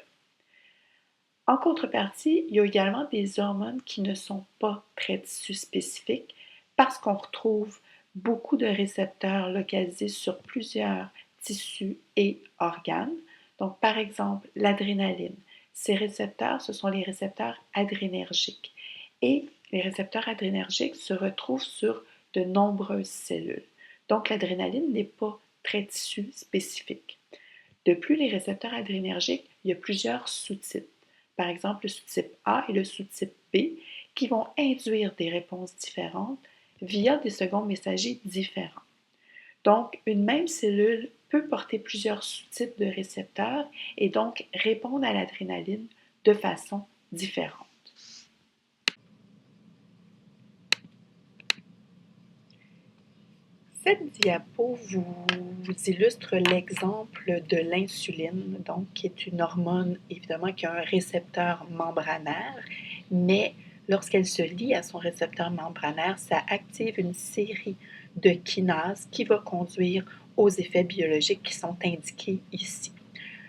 En contrepartie, il y a également des hormones qui ne sont pas très tissu spécifiques parce qu'on retrouve beaucoup de récepteurs localisés sur plusieurs tissus et organes. Donc, par exemple, l'adrénaline. Ces récepteurs, ce sont les récepteurs adrénergiques. Et les récepteurs adrénergiques se retrouvent sur de nombreuses cellules. Donc, l'adrénaline n'est pas très tissu spécifique. De plus, les récepteurs adrénergiques, il y a plusieurs sous-types. Par exemple, le sous-type A et le sous-type B, qui vont induire des réponses différentes via des seconds messagers différents. Donc, une même cellule peut porter plusieurs sous-types de récepteurs et donc répondre à l'adrénaline de façon différente. Cette diapo vous illustre l'exemple de l'insuline, donc qui est une hormone évidemment qui a un récepteur membranaire, mais lorsqu'elle se lie à son récepteur membranaire, ça active une série de kinases qui va conduire aux effets biologiques qui sont indiqués ici.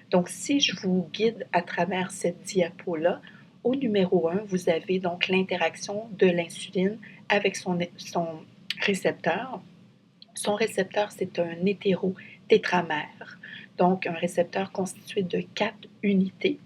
Donc, si je vous guide à travers cette diapo-là, au numéro 1, vous avez donc l'interaction de l'insuline avec son récepteur. Son récepteur, c'est un hétérotétramère, donc un récepteur constitué de 4 unités.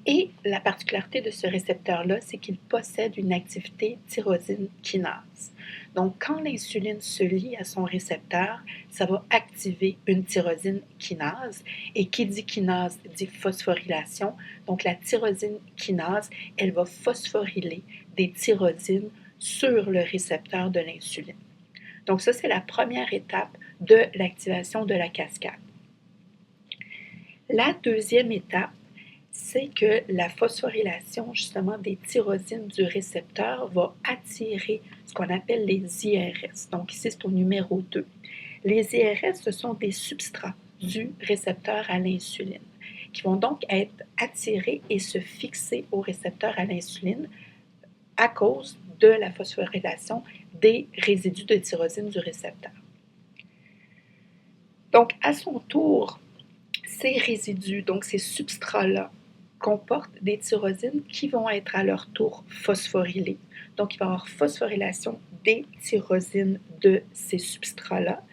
Et la particularité de ce récepteur-là, c'est qu'il possède une activité tyrosine kinase. Donc, quand l'insuline se lie à son récepteur, ça va activer une tyrosine kinase. Et qui dit kinase dit phosphorylation. Donc, la tyrosine kinase, elle va phosphoryler des tyrosines sur le récepteur de l'insuline. Donc, ça, c'est la première étape de l'activation de la cascade. La deuxième étape, c'est que la phosphorylation justement des tyrosines du récepteur va attirer ce qu'on appelle les IRS. Donc ici, c'est au numéro 2. Les IRS, ce sont des substrats du récepteur à l'insuline qui vont donc être attirés et se fixer au récepteur à l'insuline à cause de la phosphorylation des résidus de tyrosine du récepteur. Donc, à son tour, ces résidus, donc ces substrats-là, comportent des tyrosines qui vont être à leur tour phosphorylées. Donc, il va y avoir phosphorylation des tyrosines de ces substrats-là.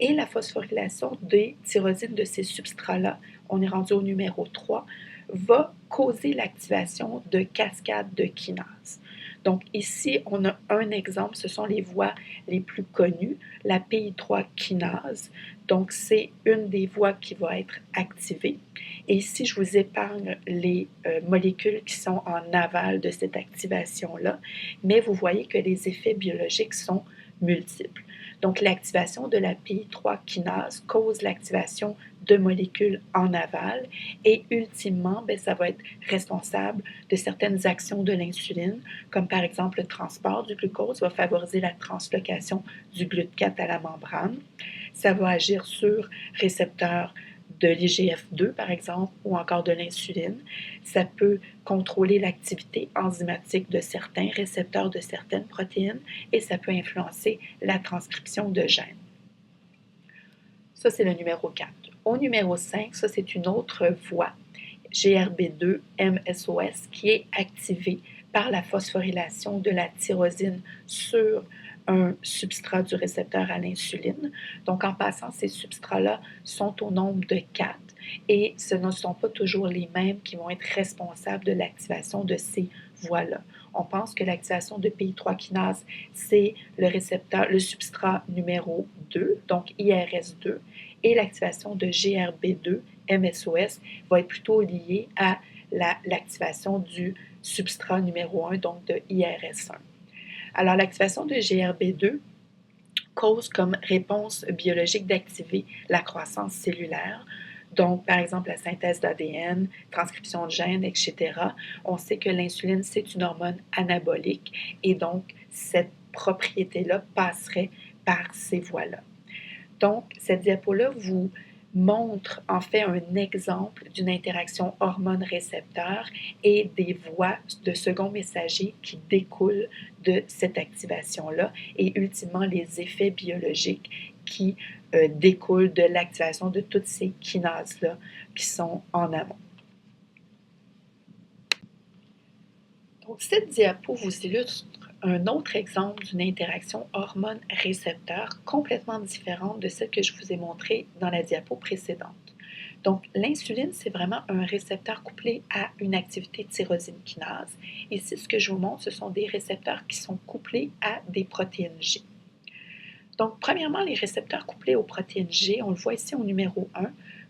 Et la phosphorylation des tyrosines de ces substrats-là, on est rendu au numéro 3, va causer l'activation de cascades de kinases. Donc ici, on a un exemple, ce sont les voies les plus connues, la PI3 kinase. Donc c'est une des voies qui va être activée. Et ici, je vous épargne les molécules qui sont en aval de cette activation-là, mais vous voyez que les effets biologiques sont multiples. Donc l'activation de la PI3 kinase cause l'activation de molécules en aval et ultimement, ça va être responsable de certaines actions de l'insuline, comme par exemple le transport du glucose va favoriser la translocation du GLUT4 à la membrane. Ça va agir sur récepteurs de l'IGF-2, par exemple, ou encore de l'insuline. Ça peut contrôler l'activité enzymatique de certains récepteurs de certaines protéines et ça peut influencer la transcription de gènes. Ça, c'est le numéro 4. Au numéro 5, ça, c'est une autre voie, GRB2 MSOS, qui est activée par la phosphorylation de la tyrosine sur un substrat du récepteur à l'insuline. Donc, en passant, ces substrats-là sont au nombre de 4 et ce ne sont pas toujours les mêmes qui vont être responsables de l'activation de ces voies-là. On pense que l'activation de PI3 kinase, c'est le substrat numéro 2, donc IRS2, et l'activation de GRB2 MSOS va être plutôt liée à l'activation du substrat numéro 1, donc de IRS1. Alors, l'activation de GRB2 cause comme réponse biologique d'activer la croissance cellulaire. Donc, par exemple, la synthèse d'ADN, transcription de gènes, etc. On sait que l'insuline, c'est une hormone anabolique et donc cette propriété-là passerait par ces voies-là. Donc, cette diapo-là vous montre en fait un exemple d'une interaction hormone-récepteur et des voies de second messager qui découlent de cette activation-là et ultimement les effets biologiques qui découlent de l'activation de toutes ces kinases-là qui sont en amont. Donc, cette diapo vous illustre un autre exemple d'une interaction hormone-récepteur complètement différente de celle que je vous ai montrée dans la diapo précédente. Donc, l'insuline, c'est vraiment un récepteur couplé à une activité tyrosine kinase. Ici, ce que je vous montre, ce sont des récepteurs qui sont couplés à des protéines G. Donc, premièrement, les récepteurs couplés aux protéines G, on le voit ici au numéro 1.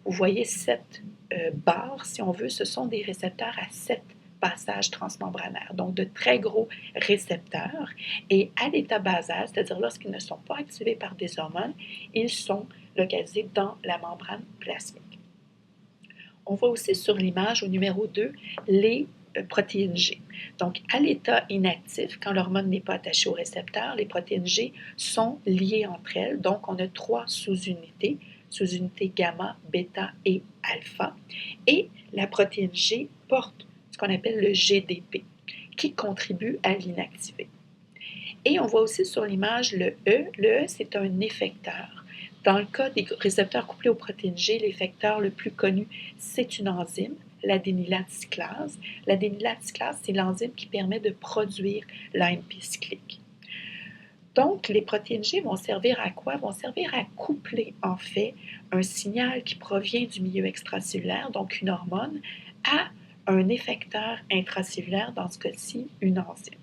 Vous voyez cette barre, si on veut, ce sont des récepteurs à 7 passages transmembranaires, donc de très gros récepteurs. Et à l'état basal, c'est-à-dire lorsqu'ils ne sont pas activés par des hormones, ils sont localisés dans la membrane plasmique. On voit aussi sur l'image au numéro 2 les protéines G. Donc, à l'état inactif, quand l'hormone n'est pas attachée au récepteur, les protéines G sont liées entre elles. Donc, on a 3 sous-unités, sous-unités gamma, bêta et alpha. Et la protéine G porte ce qu'on appelle le GDP, qui contribue à l'inactiver. Et on voit aussi sur l'image le E. Le E, c'est un effecteur. Dans le cas des récepteurs couplés aux protéines G, l'effecteur le plus connu, c'est une enzyme, l'adénylate cyclase. L'adénylate cyclase, c'est l'enzyme qui permet de produire l'AMP cyclique. Donc, les protéines G vont servir à quoi? Vont servir à coupler, en fait, un signal qui provient du milieu extracellulaire, donc une hormone, à un effecteur intracellulaire, dans ce cas-ci, une enzyme.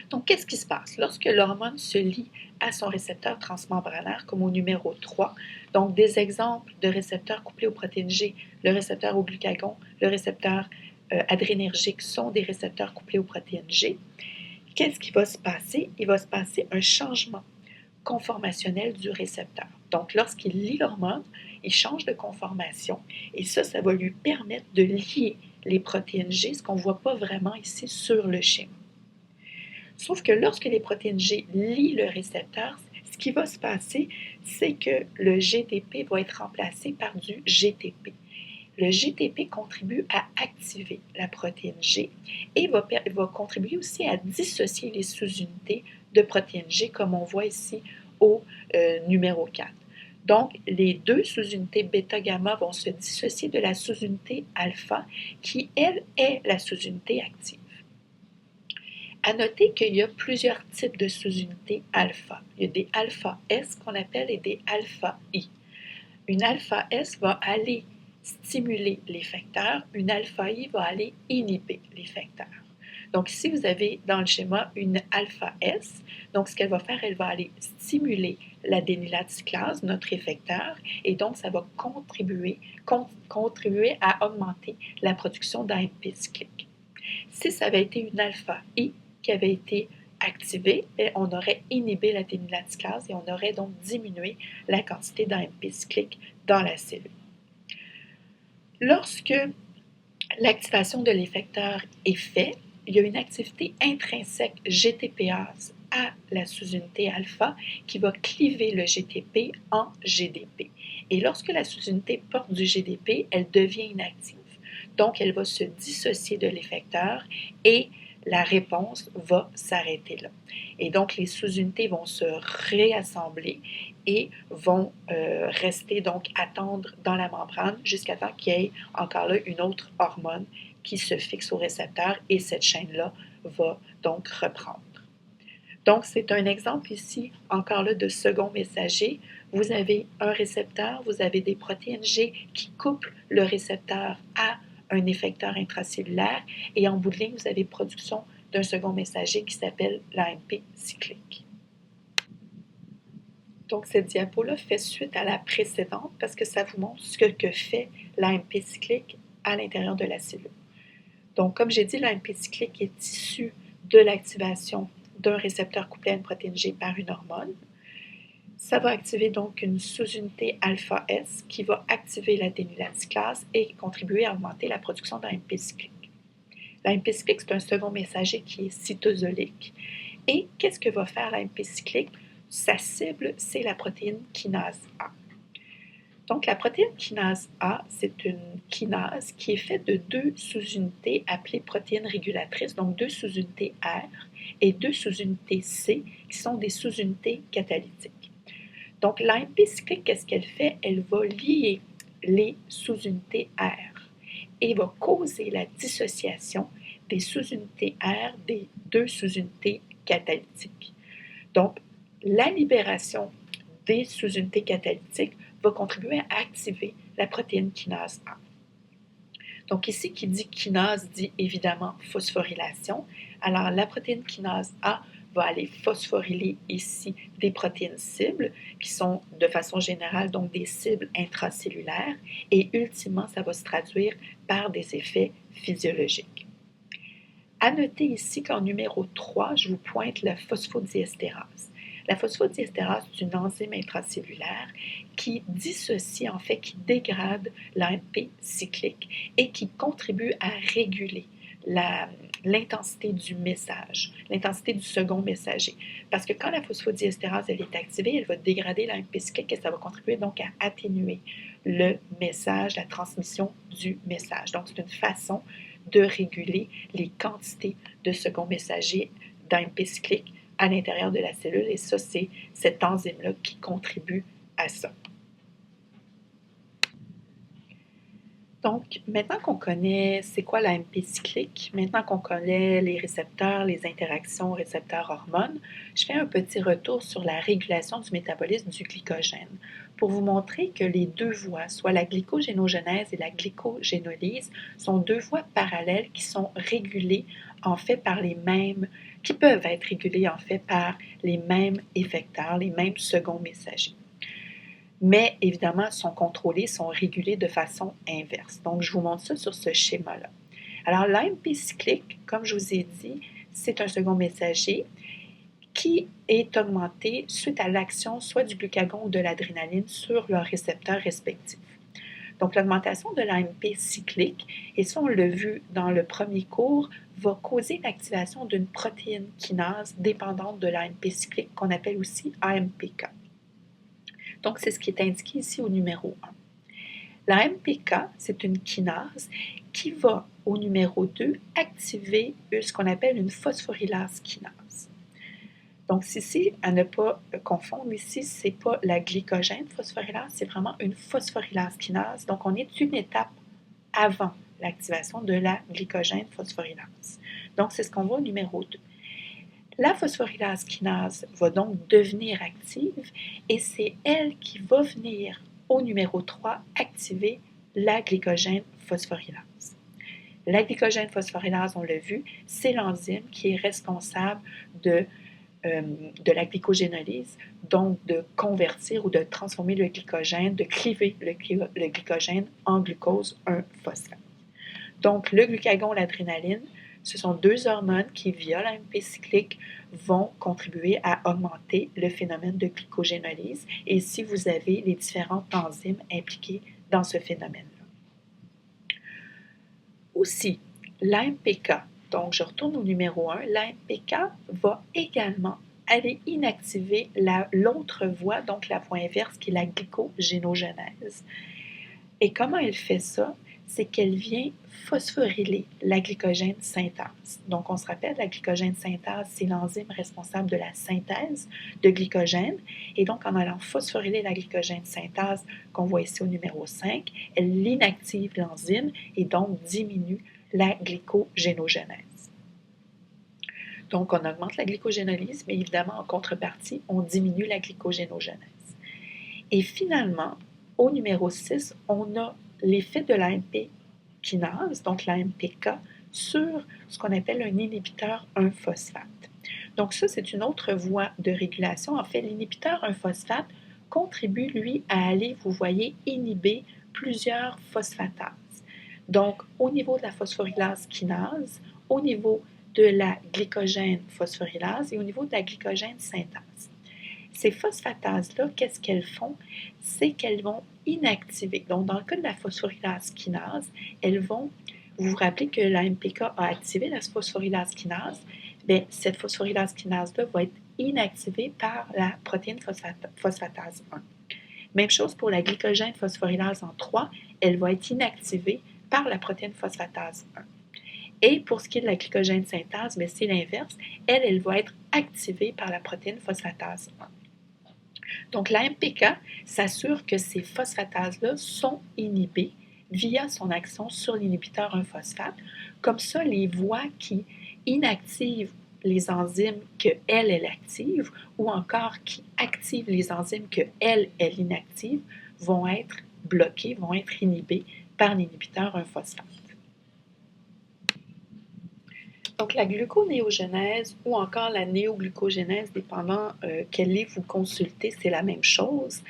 Donc, qu'est-ce qui se passe? Lorsque l'hormone se lie à son récepteur transmembranaire, comme au numéro 3, donc des exemples de récepteurs couplés aux protéines G, le récepteur au glucagon, le récepteur adrénergique sont des récepteurs couplés aux protéines G, qu'est-ce qui va se passer? Il va se passer un changement conformationnel du récepteur. Donc, lorsqu'il lie l'hormone, il change de conformation et ça va lui permettre de lier les protéines G, ce qu'on ne voit pas vraiment ici sur le schéma. Sauf que lorsque les protéines G lient le récepteur, ce qui va se passer, c'est que le GTP va être remplacé par du GTP. Le GTP contribue à activer la protéine G et va contribuer aussi à dissocier les sous-unités de protéine G, comme on voit ici au numéro 4. Donc, les deux sous-unités bêta-gamma vont se dissocier de la sous-unité alpha, qui, elle, est la sous-unité active. À noter qu'il y a plusieurs types de sous-unités alpha. Il y a des alpha-S qu'on appelle et des alpha-I. Une alpha-S va aller stimuler l'effecteur, une alpha-I va aller inhiber l'effecteur. Donc ici, vous avez dans le schéma une alpha-S. Donc ce qu'elle va faire, elle va aller stimuler l'adénylate cyclase, notre effecteur, et donc ça va contribuer à augmenter la production d'AMP cyclique. Si ça avait été une alpha-I qui avait été activée, on aurait inhibé l'adénylate cyclase et on aurait donc diminué la quantité d'AMP cyclique dans la cellule. Lorsque l'activation de l'effecteur est faite, il y a une activité intrinsèque GTPase à la sous-unité alpha qui va cliver le GTP en GDP. Et lorsque la sous-unité porte du GDP, elle devient inactive. Donc, elle va se dissocier de l'effecteur et la réponse va s'arrêter là. Et donc, les sous-unités vont se réassembler et vont rester, donc, attendre dans la membrane jusqu'à temps qu'il y ait encore là une autre hormone qui se fixe au récepteur et cette chaîne-là va donc reprendre. Donc, c'est un exemple ici, encore là, de second messager. Vous avez un récepteur, vous avez des protéines G qui couplent le récepteur à un effecteur intracellulaire et en bout de ligne, vous avez production d'un second messager qui s'appelle l'AMP cyclique. Donc, cette diapo-là fait suite à la précédente parce que ça vous montre ce que fait l'AMP cyclique à l'intérieur de la cellule. Donc, comme j'ai dit, l'AMP cyclique est issu de l'activation d'un récepteur couplé à une protéine G par une hormone. Ça va activer donc une sous-unité alpha-S qui va activer l'adénylate cyclase et contribuer à augmenter la production d'AMP cyclique. L'AMP cyclique, c'est un second messager qui est cytosolique. Et qu'est-ce que va faire l'AMP cyclique? Sa cible, c'est la protéine kinase A. Donc, la protéine kinase A, c'est une kinase qui est faite de deux sous-unités appelées protéines régulatrices, donc deux sous-unités R et deux sous-unités C, qui sont des sous-unités catalytiques. Donc, l'AMP cyclique, qu'est-ce qu'elle fait? Elle va lier les sous-unités R et va causer la dissociation des sous-unités R des deux sous-unités catalytiques. Donc, la libération des sous-unités catalytiques va contribuer à activer la protéine kinase A. Donc ici, qui dit kinase dit évidemment phosphorylation. Alors la protéine kinase A va aller phosphoryler ici des protéines cibles qui sont de façon générale donc des cibles intracellulaires et ultimement ça va se traduire par des effets physiologiques. À noter ici qu'en numéro 3, je vous pointe la phosphodiestérase. La phosphodiestérase est une enzyme intracellulaire qui dissocie, en fait, qui dégrade l'AMP cyclique et qui contribue à réguler l'intensité du message, l'intensité du second messager. Parce que quand la phosphodiestérase elle est activée, elle va dégrader l'AMP cyclique et ça va contribuer donc à atténuer le message, la transmission du message. Donc, c'est une façon de réguler les quantités de second messager d'AMP cyclique à l'intérieur de la cellule et ça, c'est cette enzyme-là qui contribue à ça. Donc, maintenant qu'on connaît c'est quoi l'AMP cyclique, maintenant qu'on connaît les récepteurs, les interactions récepteurs-hormones, je fais un petit retour sur la régulation du métabolisme du glycogène pour vous montrer que les deux voies, soit la glycogénogenèse et la glycogénolyse, sont deux voies parallèles qui sont régulées en fait par les mêmes, qui peuvent être régulées en fait par les mêmes effecteurs, les mêmes seconds messagers. Mais évidemment, sont contrôlés, sont régulés de façon inverse. Donc, je vous montre ça sur ce schéma-là. Alors, l'AMP cyclique, comme je vous ai dit, c'est un second messager qui est augmenté suite à l'action soit du glucagon ou de l'adrénaline sur leurs récepteurs respectifs. Donc, l'augmentation de l'AMP cyclique, et ça on l'a vu dans le premier cours, va causer l'activation d'une protéine kinase dépendante de l'AMP cyclique qu'on appelle aussi AMPK. Donc, c'est ce qui est indiqué ici au numéro 1. La MPK, c'est une kinase qui va, au numéro 2, activer ce qu'on appelle une phosphorylase kinase. Donc, ici, à ne pas confondre, ici, ce n'est pas la glycogène phosphorylase, c'est vraiment une phosphorylase kinase. Donc, on est une étape avant l'activation de la glycogène phosphorylase. Donc, c'est ce qu'on voit au numéro 2. La phosphorylase kinase va donc devenir active et c'est elle qui va venir au numéro 3 activer la glycogène phosphorylase. La glycogène phosphorylase, on l'a vu, c'est l'enzyme qui est responsable de la glycogénolyse, donc de convertir ou de transformer le glycogène, de cliver le glycogène en glucose 1-phosphate. Donc, le glucagon, l'adrénaline, ce sont deux hormones qui, via l'AMP cyclique, vont contribuer à augmenter le phénomène de glycogénolyse et si vous avez les différentes enzymes impliquées dans ce phénomène-là. Aussi, l'AMPK, donc je retourne au numéro 1, l'AMPK va également aller inactiver l'autre voie, donc la voie inverse qui est la glycogénogenèse. Et comment elle fait ça? C'est qu'elle vient phosphoryler la glycogène synthase. Donc, on se rappelle, la glycogène synthase, c'est l'enzyme responsable de la synthèse de glycogène. Et donc, en allant phosphoryler la glycogène synthase, qu'on voit ici au numéro 5, elle inactive l'enzyme et donc diminue la glycogénogenèse. Donc, on augmente la glycogénolyse, mais évidemment, en contrepartie, on diminue la glycogénogenèse. Et finalement, au numéro 6, on a l'effet de l'AMP kinase, donc l'AMPK, sur ce qu'on appelle un inhibiteur 1-phosphate. Donc ça, c'est une autre voie de régulation. En fait, l'inhibiteur 1-phosphate contribue, lui, à aller, vous voyez, inhiber plusieurs phosphatases. Donc, au niveau de la phosphorylase kinase, au niveau de la glycogène phosphorylase et au niveau de la glycogène synthase. Ces phosphatases-là, qu'est-ce qu'elles font? C'est qu'elles vont inactiver. Donc, dans le cas de la phosphorylase kinase, elles vont, vous vous rappelez que la MPK a activé la phosphorylase kinase, bien, cette phosphorylase kinase-là va être inactivée par la protéine phosphatase 1. Même chose pour la glycogène phosphorylase en 3, elle va être inactivée par la protéine phosphatase 1. Et pour ce qui est de la glycogène synthase, bien, c'est l'inverse. Elle va être activée par la protéine phosphatase 1. Donc, l'AMPK s'assure que ces phosphatases-là sont inhibées via son action sur l'inhibiteur 1-phosphate. Comme ça, les voies qui inactivent les enzymes qu'elle active ou encore qui activent les enzymes qu'elle inactive vont être bloquées, vont être inhibées par l'inhibiteur 1-phosphate. Donc, la gluconéogenèse ou encore la néoglucogénèse, dépendant quel livre vous consultez, c'est la même chose.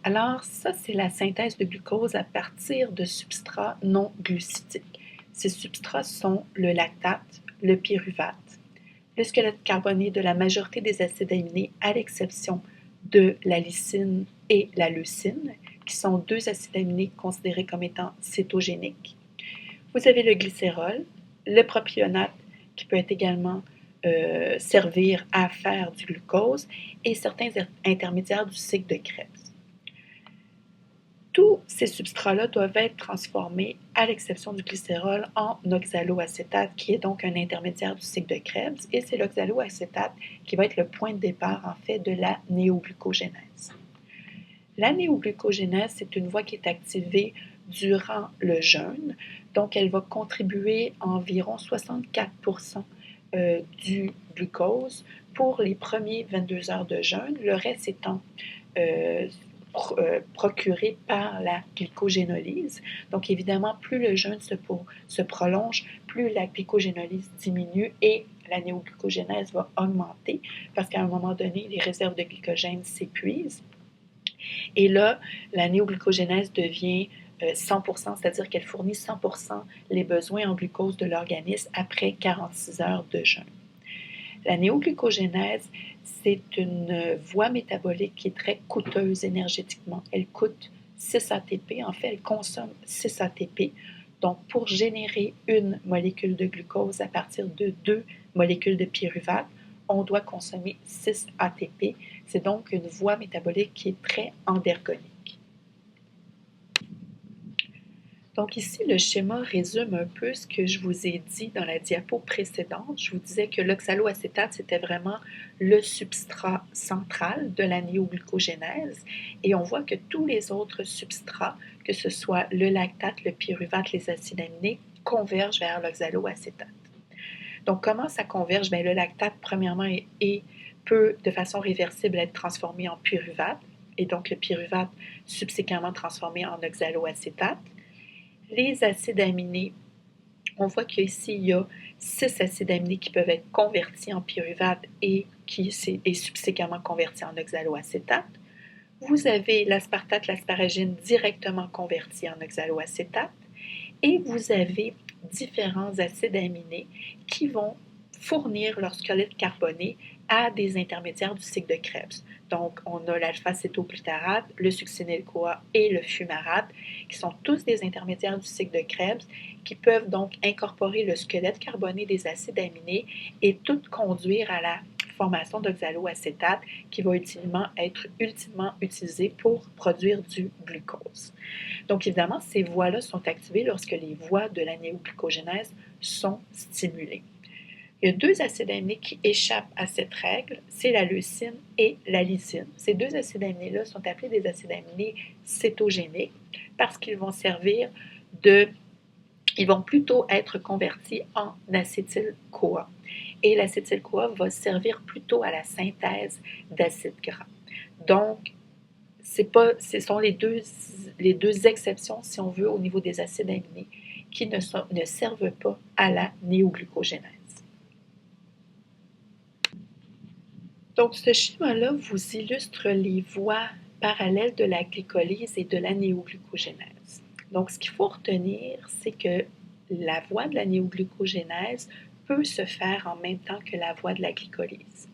Alors, ça, c'est la synthèse de glucose à partir de substrats non glucidiques. Ces substrats sont le lactate, le pyruvate, le squelette carboné de la majorité des acides aminés, à l'exception de la lysine et la leucine, qui sont deux acides aminés considérés comme étant cétogéniques. Vous avez le glycérol, le propionate, qui peut être également servir à faire du glucose, et certains intermédiaires du cycle de Krebs. Tous ces substrats-là doivent être transformés, à l'exception du glycérol, en oxaloacétate, qui est donc un intermédiaire du cycle de Krebs, et c'est l'oxaloacétate qui va être le point de départ, en fait, de la néoglucogénèse. La néoglucogénèse, c'est une voie qui est activée durant le jeûne, donc elle va contribuer à environ 64% du glucose pour les premiers 22 heures de jeûne, le reste étant procuré par la glycogénolyse. Donc évidemment, plus le jeûne se prolonge, plus la glycogénolyse diminue et la néoglucogénèse va augmenter parce qu'à un moment donné, les réserves de glycogène s'épuisent. Et là, la néoglucogénèse devient 100%, c'est-à-dire qu'elle fournit 100% les besoins en glucose de l'organisme après 46 heures de jeûne. La néoglucogénèse, c'est une voie métabolique qui est très coûteuse énergétiquement. Elle coûte 6 ATP, en fait, elle consomme 6 ATP. Donc, pour générer une molécule de glucose à partir de 2 molécules de pyruvate, on doit consommer 6 ATP. C'est donc une voie métabolique qui est très endergonique. Donc ici, le schéma résume un peu ce que je vous ai dit dans la diapo précédente. Je vous disais que l'oxaloacétate, c'était vraiment le substrat central de la néoglucogénèse. Et on voit que tous les autres substrats, que ce soit le lactate, le pyruvate, les acides aminés, convergent vers l'oxaloacétate. Donc comment ça converge? Bien, le lactate, premièrement, peut de façon réversible être transformé en pyruvate, et donc le pyruvate subséquemment transformé en oxaloacétate. Les acides aminés, on voit qu'ici, il y a 6 acides aminés qui peuvent être convertis en pyruvate et qui est subséquemment convertis en oxaloacétate. Vous avez l'aspartate, l'asparagine directement convertis en oxaloacétate. Et vous avez différents acides aminés qui vont fournir leur squelette carboné à des intermédiaires du cycle de Krebs. Donc, on a l'alpha-cétoglutarate, le succinyl-CoA et le fumarate, qui sont tous des intermédiaires du cycle de Krebs, qui peuvent donc incorporer le squelette carboné des acides aminés et tout conduire à la formation d'oxaloacétate qui va ultimement être utilisée pour produire du glucose. Donc, évidemment, ces voies-là sont activées lorsque les voies de la néoglucogénèse sont stimulées. Il y a deux acides aminés qui échappent à cette règle, c'est la leucine et la lysine. Ces deux acides aminés-là sont appelés des acides aminés cétogéniques parce qu'ils vont ils vont plutôt être convertis en acétyl-CoA. Et l'acétyl-CoA va servir plutôt à la synthèse d'acides gras. Donc, ce sont les deux exceptions, si on veut, au niveau des acides aminés qui ne servent pas à la néoglucogénèse. Donc, ce schéma-là vous illustre les voies parallèles de la glycolyse et de la néoglucogénèse. Donc, ce qu'il faut retenir, c'est que la voie de la néoglucogénèse peut se faire en même temps que la voie de la glycolyse.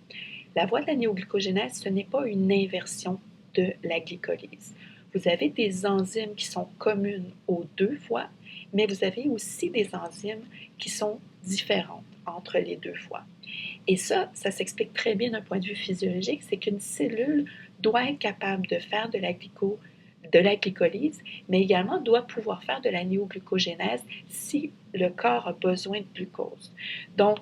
La voie de la néoglucogénèse, ce n'est pas une inversion de la glycolyse. Vous avez des enzymes qui sont communes aux deux voies, mais vous avez aussi des enzymes qui sont différentes entre les deux voies. Et ça s'explique très bien d'un point de vue physiologique, c'est qu'une cellule doit être capable de faire de la glycolyse, mais également doit pouvoir faire de la néoglucogénèse si le corps a besoin de glucose. Donc,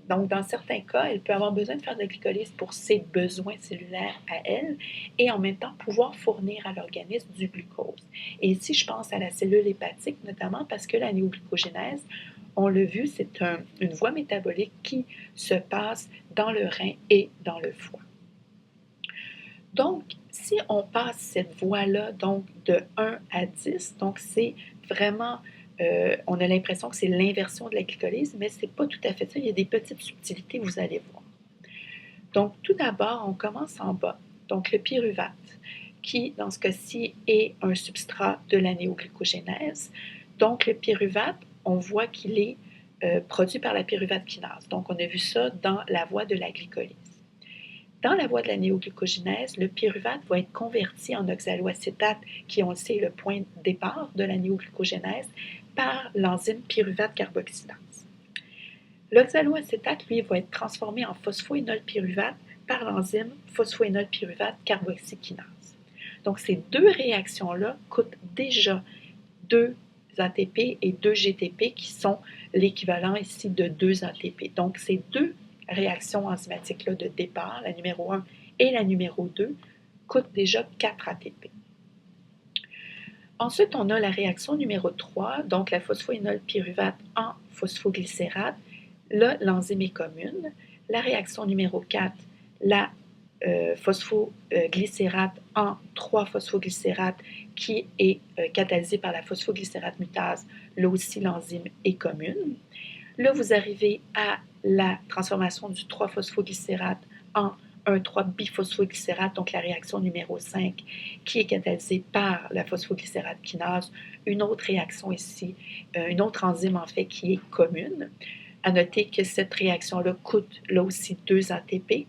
dans certains cas, elle peut avoir besoin de faire de la glycolyse pour ses besoins cellulaires à elle et en même temps pouvoir fournir à l'organisme du glucose. Et ici, je pense à la cellule hépatique, notamment parce que la néoglucogénèse, on l'a vu, c'est une voie métabolique qui se passe dans le rein et dans le foie. Donc, si on passe cette voie-là donc de 1 à 10, donc c'est vraiment, on a l'impression que c'est l'inversion de la glycolyse, mais ce n'est pas tout à fait ça. Il y a des petites subtilités, vous allez voir. Donc, tout d'abord, on commence en bas. Donc, le pyruvate, qui, dans ce cas-ci, est un substrat de la néoglucogénèse. Donc, le pyruvate, on voit qu'il est produit par la pyruvate kinase. Donc, on a vu ça dans la voie de la glycolyse. Dans la voie de la néoglucogénèse, le pyruvate va être converti en oxaloacétate, qui, on le sait, est le point de départ de la néoglucogénèse, par l'enzyme pyruvate carboxylase. L'oxaloacétate, lui, va être transformé en phosphoénolpyruvate par l'enzyme phosphoénolpyruvate carboxykinase. Donc, ces deux réactions-là coûtent déjà 2 ATP et 2 GTP, qui sont l'équivalent ici de 2 ATP. Donc, ces deux réactions enzymatiques-là de départ, la numéro 1 et la numéro 2, coûtent déjà 4 ATP. Ensuite, on a la réaction numéro 3, donc la phosphoénolpyruvate en phosphoglycérate. Là, l'enzyme est commune. La réaction numéro 4, la phosphoglycérate en 3-phosphoglycérate qui est catalysée par la phosphoglycérate mutase. Là aussi, l'enzyme est commune. Là, vous arrivez à la transformation du 3-phosphoglycérate en 1,3-biphosphoglysérate, donc la réaction numéro 5, qui est catalysée par la phosphoglycérate kinase. Une autre réaction ici, une autre enzyme en fait qui est commune. À noter que cette réaction-là coûte là aussi 2 ATP.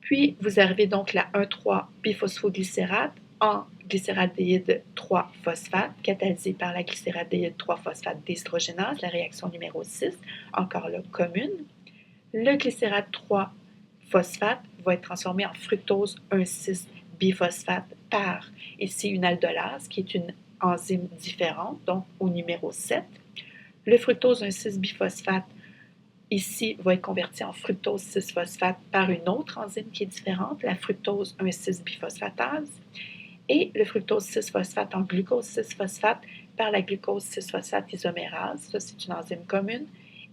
Puis, vous arrivez donc à la 1,3-biphosphoglycérate en glycéradéhyde 3-phosphate, catalysée par la glycéradéhyde 3-phosphate désydrogénase, la réaction numéro 6, encore là commune. Le glycérate 3-phosphate va être transformé en fructose 1,6-biphosphate par, ici, une aldolase, qui est une enzyme différente, donc au numéro 7. Le fructose 1,6-biphosphate, ici, va être converti en fructose 6-phosphate par une autre enzyme qui est différente, la fructose 1,6-biphosphatase, et le fructose 6-phosphate en glucose 6-phosphate par la glucose 6-phosphate isomérase, ça c'est une enzyme commune,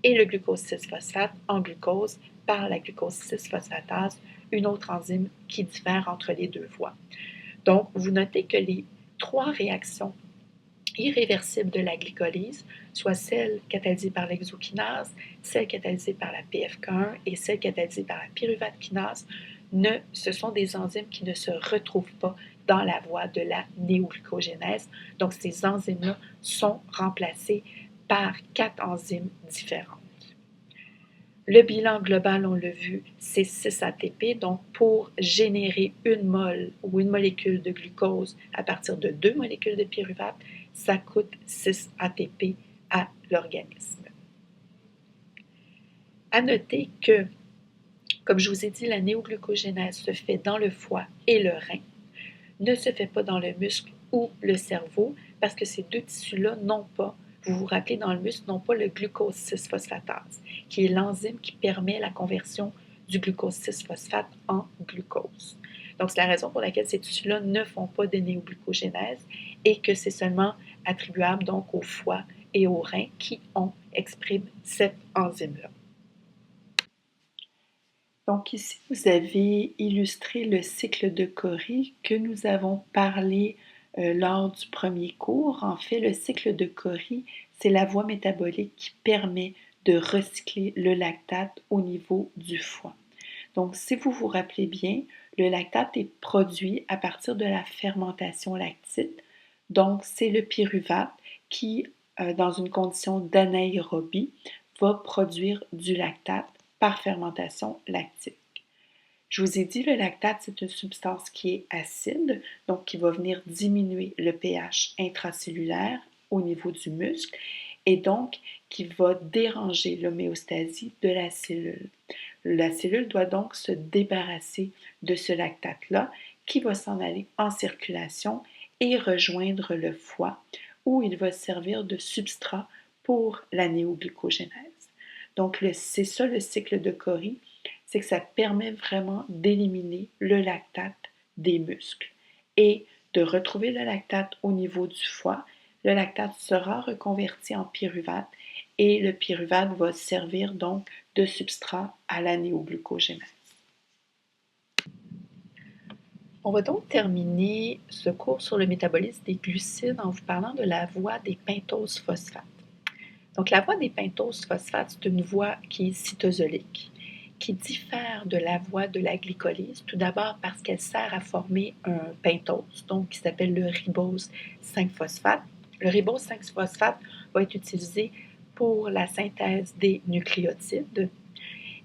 et le glucose 6-phosphate en glucose par la glucose 6-phosphatase, une autre enzyme qui diffère entre les deux voies. Donc, vous notez que les trois réactions irréversibles de la glycolyse, soit celle catalysée par l'exokinase, celle catalysée par la PFK1 et celle catalysée par la pyruvate kinase, ce sont des enzymes qui ne se retrouvent pas dans la voie de la néoglucogénèse. Donc, ces enzymes-là sont remplacées par 4 enzymes différentes. Le bilan global, on l'a vu, c'est 6 ATP. Donc, pour générer une mole ou une molécule de glucose à partir de 2 molécules de pyruvate, ça coûte 6 ATP à l'organisme. À noter que, comme je vous ai dit, la néoglucogénèse se fait dans le foie et le rein, ne se fait pas dans le muscle ou le cerveau, parce que ces deux tissus-là n'ont pas, vous vous rappelez, dans le muscle, n'ont pas le glucose 6-phosphatase, qui est l'enzyme qui permet la conversion du glucose 6-phosphate en glucose. Donc, c'est la raison pour laquelle ces tissus-là ne font pas de néoglucogénèse et que c'est seulement attribuable donc au foie et aux reins qui expriment cette enzyme-là. Donc ici, vous avez illustré le cycle de Cori que nous avons parlé lors du premier cours. En fait, le cycle de Cori, c'est la voie métabolique qui permet de recycler le lactate au niveau du foie. Donc, si vous vous rappelez bien, le lactate est produit à partir de la fermentation lactique. Donc, c'est le pyruvate qui, dans une condition d'anaérobie, va produire du lactate par fermentation lactique. Je vous ai dit, le lactate, c'est une substance qui est acide, donc qui va venir diminuer le pH intracellulaire au niveau du muscle et donc qui va déranger l'homéostasie de la cellule. La cellule doit donc se débarrasser de ce lactate-là qui va s'en aller en circulation et rejoindre le foie où il va servir de substrat pour la néoglucogénèse. Donc, c'est ça le cycle de Cori, c'est que ça permet vraiment d'éliminer le lactate des muscles et de retrouver le lactate au niveau du foie. Le lactate sera reconverti en pyruvate et le pyruvate va servir donc de substrat à la néoglucogénèse. On va donc terminer ce cours sur le métabolisme des glucides en vous parlant de la voie des pentoses phosphates. Donc, la voie des pentoses phosphates, c'est une voie qui est cytosolique, qui diffère de la voie de la glycolyse, tout d'abord parce qu'elle sert à former un pentose, donc qui s'appelle le ribose 5-phosphate. Le ribose 5-phosphate va être utilisé pour la synthèse des nucléotides.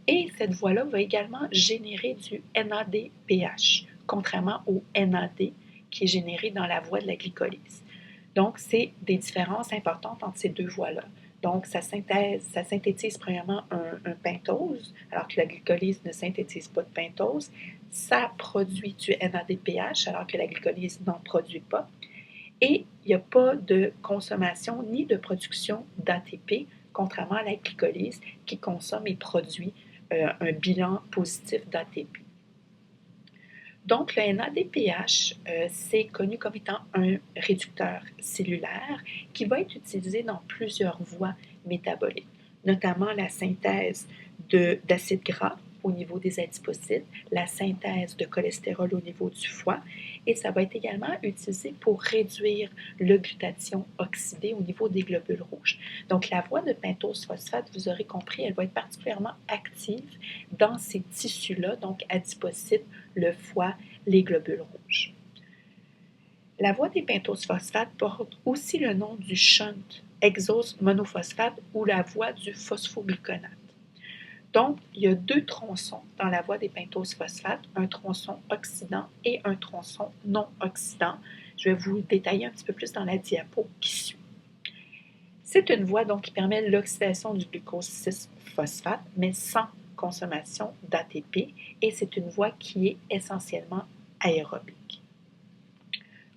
Et cette voie-là va également générer du NADPH, contrairement au NAD qui est généré dans la voie de la glycolyse. Donc, c'est des différences importantes entre ces deux voies-là. Donc, ça synthétise premièrement un pentose, alors que la glycolyse ne synthétise pas de pentose. Ça produit du NADPH, alors que la glycolyse n'en produit pas. Et il n'y a pas de consommation ni de production d'ATP, contrairement à la glycolyse qui consomme et produit un bilan positif d'ATP. Donc, le NADPH, c'est connu comme étant un réducteur cellulaire qui va être utilisé dans plusieurs voies métaboliques, notamment la synthèse d'acides gras au niveau des adipocytes, la synthèse de cholestérol au niveau du foie, et ça va être également utilisé pour réduire le glutathion oxydé au niveau des globules rouges. Donc, la voie de pentose phosphate, vous aurez compris, elle va être particulièrement active dans ces tissus-là, donc adipocytes, le foie, les globules rouges. La voie des pentoses phosphates porte aussi le nom du shunt exose monophosphate ou la voie du phosphogluconate. Donc, il y a deux tronçons dans la voie des pentoses phosphates, un tronçon oxydant et un tronçon non oxydant. Je vais vous détailler un petit peu plus dans la diapo qui suit. C'est une voie donc qui permet l'oxydation du glucose 6-phosphate, mais sans consommation d'ATP, et c'est une voie qui est essentiellement aérobique.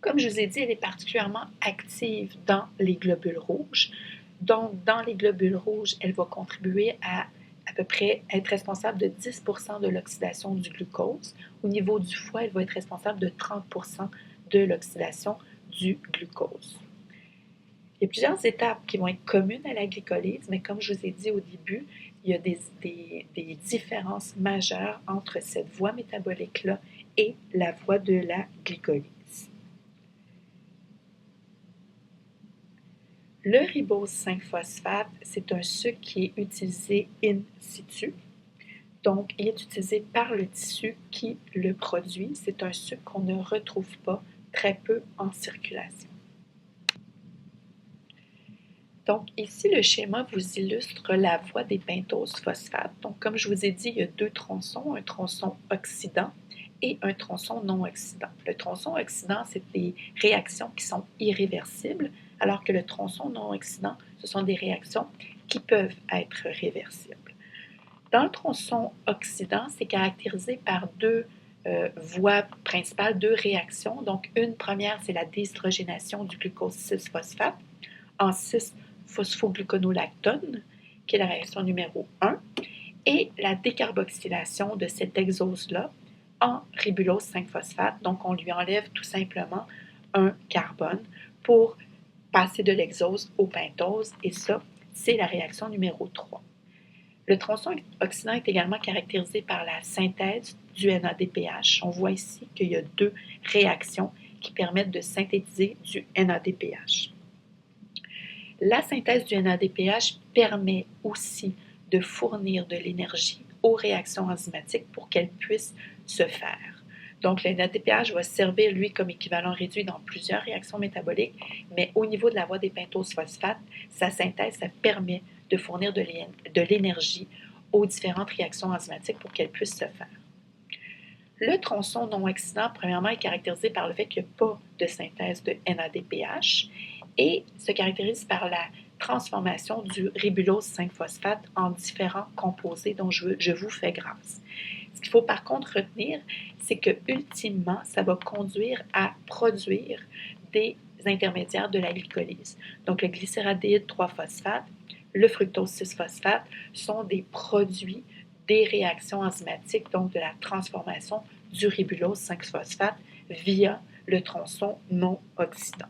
Comme je vous ai dit, elle est particulièrement active dans les globules rouges. Donc, dans les globules rouges, elle va contribuer à peu près être responsable de 10% de l'oxydation du glucose. Au niveau du foie, elle va être responsable de 30% de l'oxydation du glucose. Il y a plusieurs étapes qui vont être communes à la glycolyse, mais comme je vous ai dit au début, il y a des différences majeures entre cette voie métabolique-là et la voie de la glycolyse. Le ribose 5-phosphate, c'est un sucre qui est utilisé in situ. Donc, il est utilisé par le tissu qui le produit. C'est un sucre qu'on ne retrouve pas très peu en circulation. Donc, ici, le schéma vous illustre la voie des pentoses phosphates. Donc, comme je vous ai dit, il y a deux tronçons, un tronçon oxydant et un tronçon non oxydant. Le tronçon oxydant, c'est des réactions qui sont irréversibles, alors que le tronçon non oxydant, ce sont des réactions qui peuvent être réversibles. Dans le tronçon oxydant, c'est caractérisé par deux voies principales, deux réactions. Donc, une première, c'est la déhydrogénation du glucose 6-phosphate en 6-phosphogluconolactone, qui est la réaction numéro 1, et la décarboxylation de cet exose-là en ribulose 5-phosphate. Donc, on lui enlève tout simplement un carbone pour passer de l'exose au pentose, et ça, c'est la réaction numéro 3. Le tronçon oxydant est également caractérisé par la synthèse du NADPH. On voit ici qu'il y a deux réactions qui permettent de synthétiser du NADPH. La synthèse du NADPH permet aussi de fournir de l'énergie aux réactions enzymatiques pour qu'elles puissent se faire. Donc, le NADPH va servir, lui, comme équivalent réduit dans plusieurs réactions métaboliques, mais au niveau de la voie des pentoses phosphates, sa synthèse, ça permet de fournir de l'énergie aux différentes réactions enzymatiques pour qu'elles puissent se faire. Le tronçon non oxydant, premièrement, est caractérisé par le fait qu'il n'y a pas de synthèse de NADPH et se caractérise par la transformation du ribulose 5-phosphate en différents composés dont je vous fais grâce. Ce qu'il faut par contre retenir, c'est que ultimement, ça va conduire à produire des intermédiaires de la glycolyse. Donc, le glycéraldéhyde 3-phosphate, le fructose 6-phosphate sont des produits des réactions enzymatiques, donc de la transformation du ribulose 5-phosphate via le tronçon non oxydant.